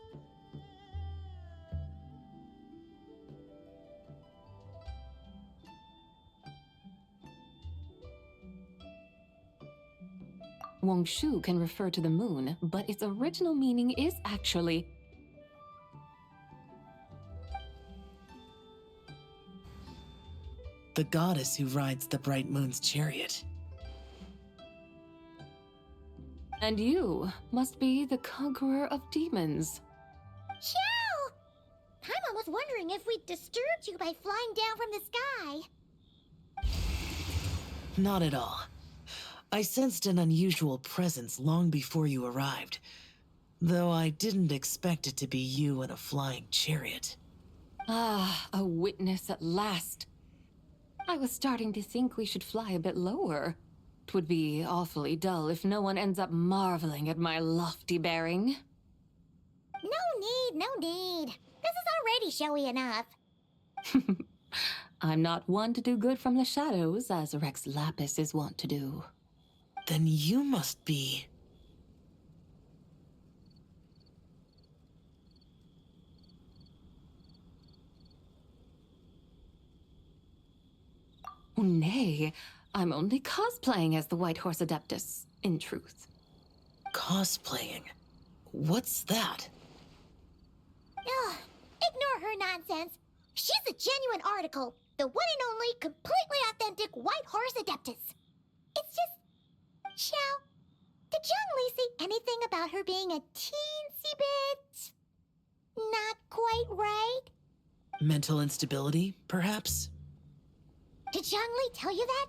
Wangshu can refer to the moon, but its original meaning is actually the goddess who rides the bright moon's chariot. And you must be the conqueror of demons. Chow! Paimon was wondering if we disturbed you by flying down from the sky. Not at all. I sensed an unusual presence long before you arrived, though I didn't expect it to be you in a flying chariot. Ah, a witness at last. I was starting to think we should fly a bit lower. 'Twould be awfully dull if no one ends up marveling at my lofty bearing. No need. This is already showy enough. I'm not one to do good from the shadows, as Rex Lapis is wont to do. Then you must be... Oh, nay, I'm only cosplaying as the White Horse Adeptus, in truth. Cosplaying? What's that? Ugh, ignore her nonsense. She's the genuine article, the one and only, completely authentic White Horse Adeptus. It's just... Xiao, did Zhongli say anything about her being a teensy bit... not quite right? Mental instability, perhaps? Did Zhongli tell you that?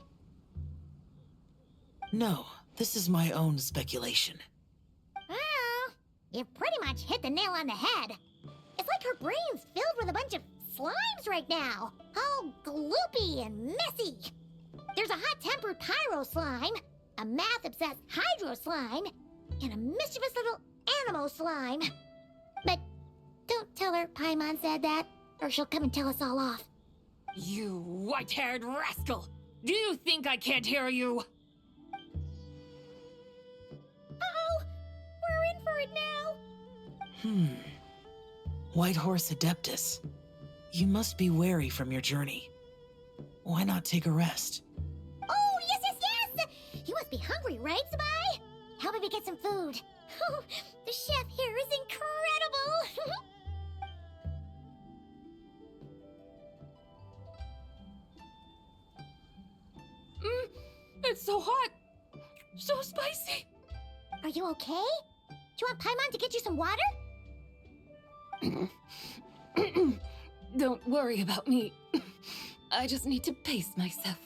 No, this is my own speculation. Well, you pretty much hit the nail on the head. It's like her brain's filled with a bunch of slimes right now. All gloopy and messy. There's a hot-tempered pyro slime, a math-obsessed hydro slime, and a mischievous little animal slime. But don't tell her Paimon said that, or she'll come and tell us all off. You white-haired rascal! Do you think I can't hear you? Uh-oh! We're in for it now! White Horse Adeptus. You must be weary from your journey. Why not take a rest? Oh, yes! You must be hungry, right, Sabai? How about we get some food? Oh, the chef here is incredible! It's so hot. So spicy. Are you okay? Do you want Paimon to get you some water? Don't worry about me. I just need to pace myself.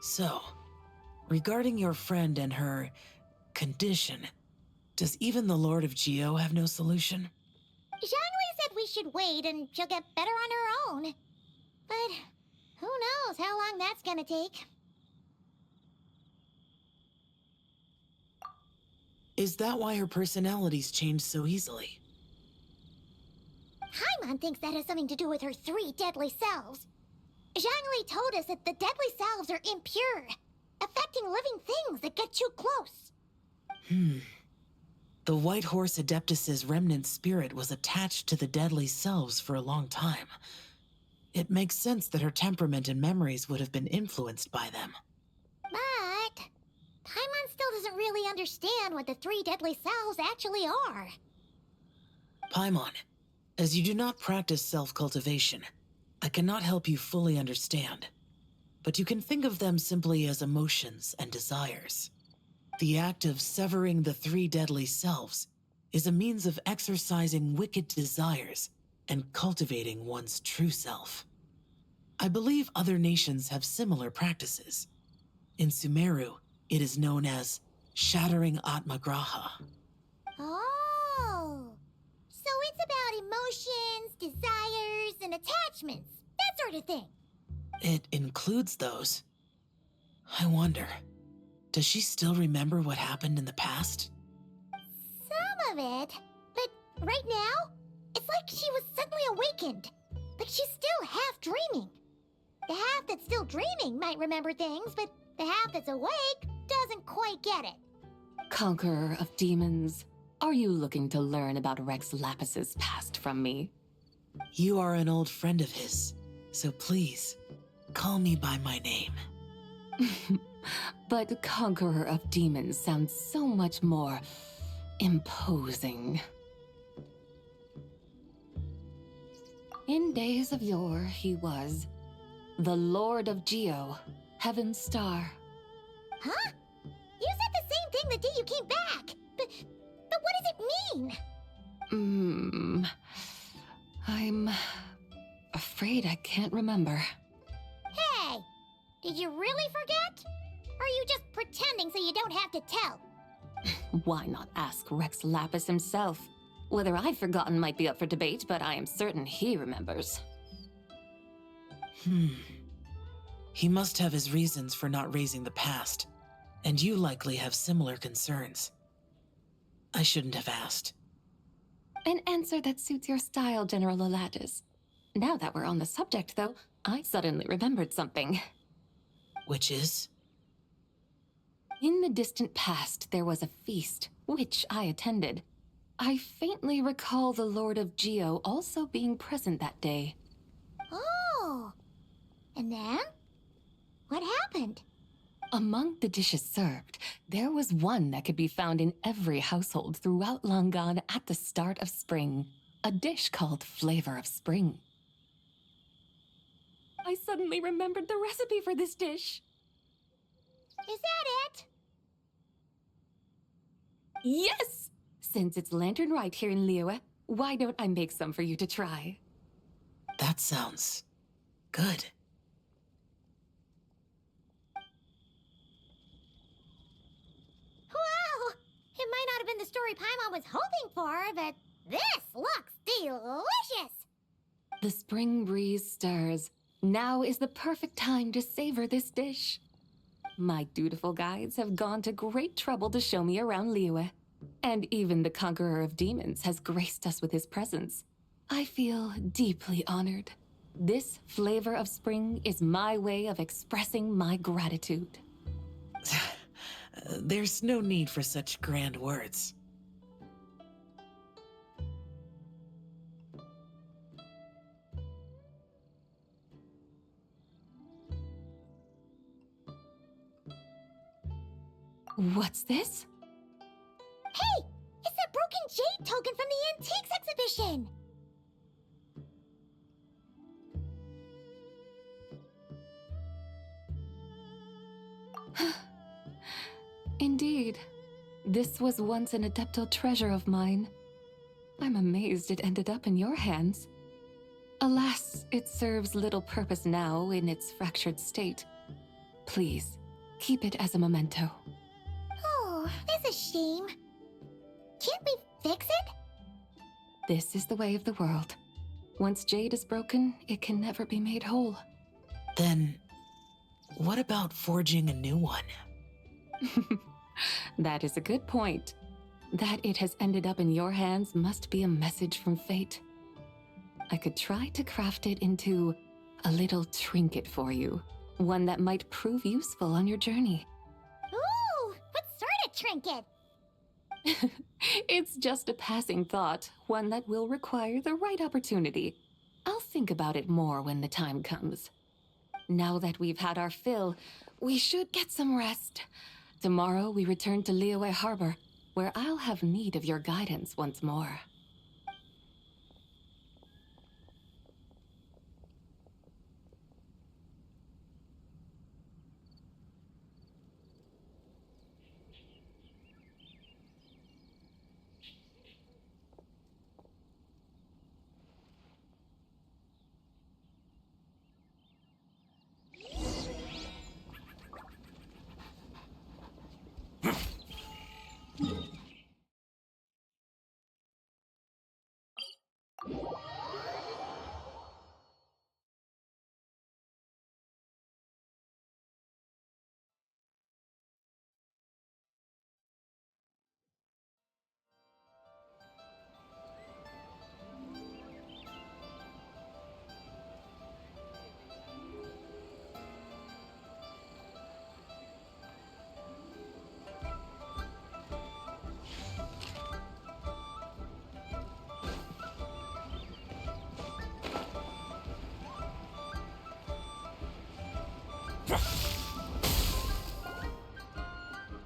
So, regarding your friend and her condition, does even the Lord of Geo have no solution? Zhongli said we should wait and she'll get better on her own. But who knows how long that's gonna take. Is that why her personalities change so easily? Paimon thinks that has something to do with her 3 deadly selves. Zhongli told us that the deadly selves are impure, affecting living things that get too close. The White Horse Adeptus's remnant spirit was attached to the deadly selves for a long time. It makes sense that her temperament and memories would have been influenced by them. But Paimon still doesn't really understand what the 3 deadly selves actually are. Paimon, as you do not practice self-cultivation, I cannot help you fully understand. But you can think of them simply as emotions and desires. The act of severing the 3 deadly selves is a means of exercising wicked desires and cultivating one's true self. I believe other nations have similar practices. In Sumeru, it is known as shattering Atmagraha. Oh, so it's about emotions, desires, and attachments, that sort of thing. It includes those. I wonder, does she still remember what happened in the past? Some of it, but right now, it's like she was suddenly awakened. Like she's still half dreaming. The half that's still dreaming might remember things, but the half that's awake doesn't quite get it. Conqueror of demons, are you looking to learn about Rex Lapis's past from me? You are an old friend of his, so please, call me by my name. But Conqueror of Demons sounds so much more imposing. In days of yore, he was the Lord of Geo, Heaven's Star. Huh? You said the same thing the day you came back. But what does it mean? I'm afraid I can't remember. Hey, did you really forget? Or are you just pretending so you don't have to tell? Why not ask Rex Lapis himself? Whether I've forgotten might be up for debate, but I am certain he remembers. He must have his reasons for not raising the past, and you likely have similar concerns. I shouldn't have asked. An answer that suits your style, General Olatis. Now that we're on the subject, though, I suddenly remembered something. Which is? In the distant past, there was a feast, which I attended. I faintly recall the Lord of Geo also being present that day. Oh. And then? What happened? Among the dishes served, there was one that could be found in every household throughout Langan at the start of spring. A dish called Flavor of Spring. I suddenly remembered the recipe for this dish. Is that it? Yes! Since it's lanternlit here in Liyue, why don't I make some for you to try? That sounds good. Wow! It might not have been the story Paimon was hoping for, but this looks delicious! The spring breeze stirs. Now is the perfect time to savor this dish. My dutiful guides have gone to great trouble to show me around Liyue. And even the Conqueror of Demons has graced us with his presence. I feel deeply honored. This flavor of spring is my way of expressing my gratitude. There's no need for such grand words. What's this? Hey! It's that broken jade token from the antiques exhibition! Jade. This was once an Adeptal treasure of mine. I'm amazed it ended up in your hands. Alas, it serves little purpose now in its fractured state. Please, keep it as a memento. Oh, that's a shame. Can't we fix it? This is the way of the world. Once Jade is broken, it can never be made whole. Then, what about forging a new one? That is a good point. That it has ended up in your hands must be a message from fate. I could try to craft it into a little trinket for you. One that might prove useful on your journey. Ooh, what sort of trinket? It's just a passing thought, one that will require the right opportunity. I'll think about it more when the time comes. Now that we've had our fill, we should get some rest. Tomorrow we return to Liyue Harbor, where I'll have need of your guidance once more.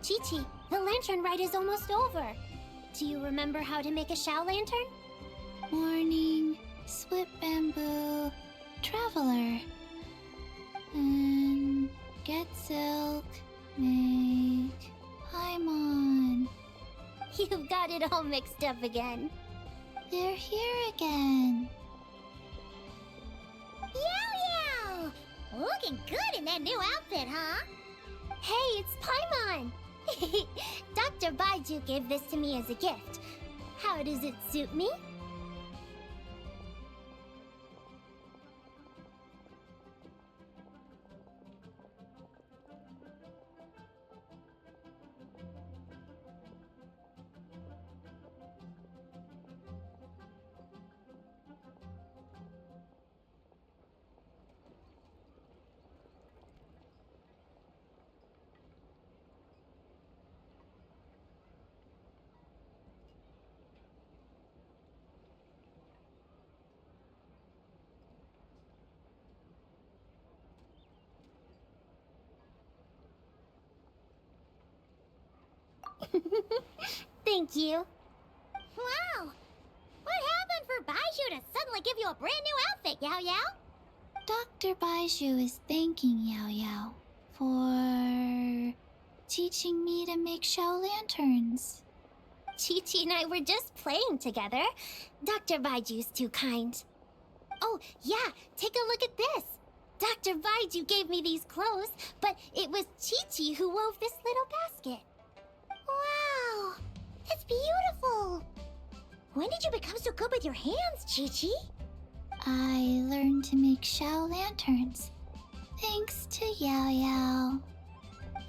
Chi-Chi, the lantern rite is almost over. Do you remember how to make a Shao lantern? Morning, Sweet Bamboo, Traveler. And get silk, make Paimon. You've got it all mixed up again. They're here again. Yow Yow! Looking good in that new outfit, huh? Hey, it's Paimon! Dr. Baiju gave this to me as a gift. How does it suit me? Thank you. Wow! What happened for Baiju to suddenly give you a brand new outfit, Yao Yao? Dr. Baiju is thanking Yao Yao for teaching me to make Shao lanterns. Chi-Chi and I were just playing together. Dr. Baiju's too kind. Oh, yeah, take a look at this. Dr. Baiju gave me these clothes, but it was Chi-Chi who wove this little basket. Wow! It's beautiful! When did you become so good with your hands, Chi-Chi? I learned to make Shao lanterns, thanks to Yao Yao.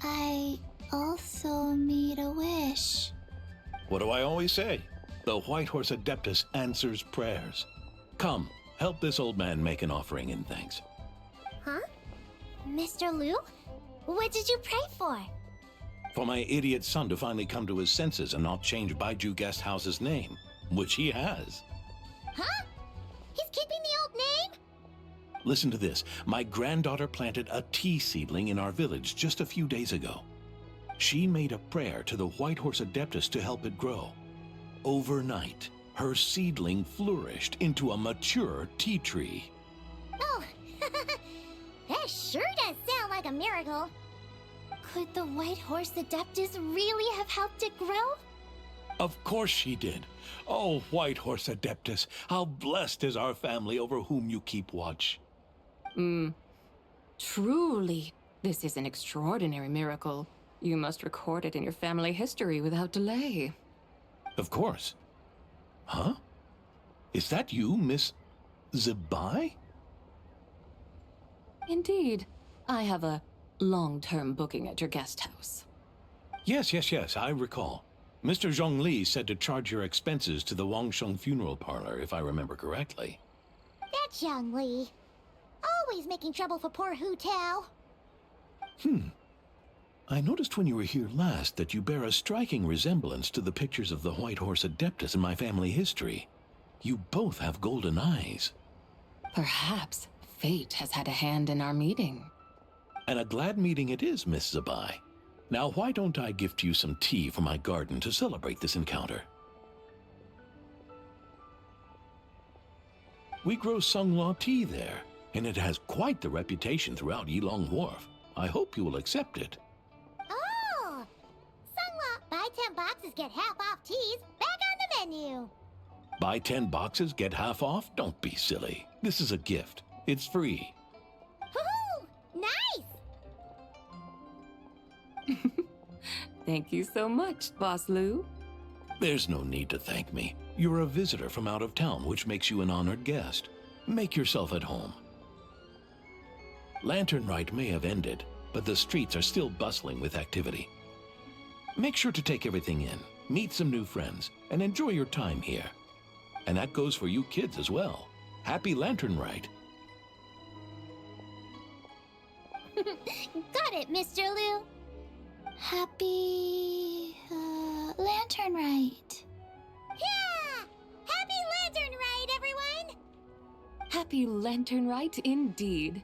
I also made a wish. What do I always say? The White Horse Adeptus answers prayers. Come, help this old man make an offering in thanks. Huh? Mr. Liu? What did you pray for? For my idiot son to finally come to his senses and not change Baiju Guest House's name, which he has. Huh? He's keeping the old name? Listen to this. My granddaughter planted a tea seedling in our village just a few days ago. She made a prayer to the White Horse Adeptus to help it grow. Overnight, her seedling flourished into a mature tea tree. Oh, that sure does sound like a miracle. Could the White Horse Adeptus really have helped it grow? Of course she did. Oh, White Horse Adeptus, how blessed is our family over whom you keep watch. Truly, this is an extraordinary miracle. You must record it in your family history without delay. Of course. Huh? Is that you, Miss Zabai? Indeed. I have a long-term booking at your guest house. Yes, I recall. Mr. Zhongli said to charge your expenses to the Wangsheng funeral parlor, if I remember correctly. That's Young Li. Always making trouble for poor Hu Tao. I noticed when you were here last that you bear a striking resemblance to the pictures of the White Horse Adeptus in my family history. You both have golden eyes. Perhaps fate has had a hand in our meeting. And a glad meeting it is, Miss Zabai. Now, why don't I gift you some tea from my garden to celebrate this encounter? We grow Sunghua tea there, and it has quite the reputation throughout Yilong Wharf. I hope you will accept it. Oh! Sunghua, buy 10 boxes, get half off teas. Back on the menu. Buy 10 boxes, get half off? Don't be silly. This is a gift. It's free. Woohoo! Nice! Thank you so much, Boss Lu. There's no need to thank me. You're a visitor from out of town, which makes you an honored guest. Make yourself at home. Lantern Rite may have ended, but the streets are still bustling with activity. Make sure to take everything in, meet some new friends, and enjoy your time here. And that goes for you kids as well. Happy Lantern Rite. Got it, Mr. Liu. Happy... Lantern Rite. Yeah! Happy Lantern Rite, everyone! Happy Lantern Rite indeed.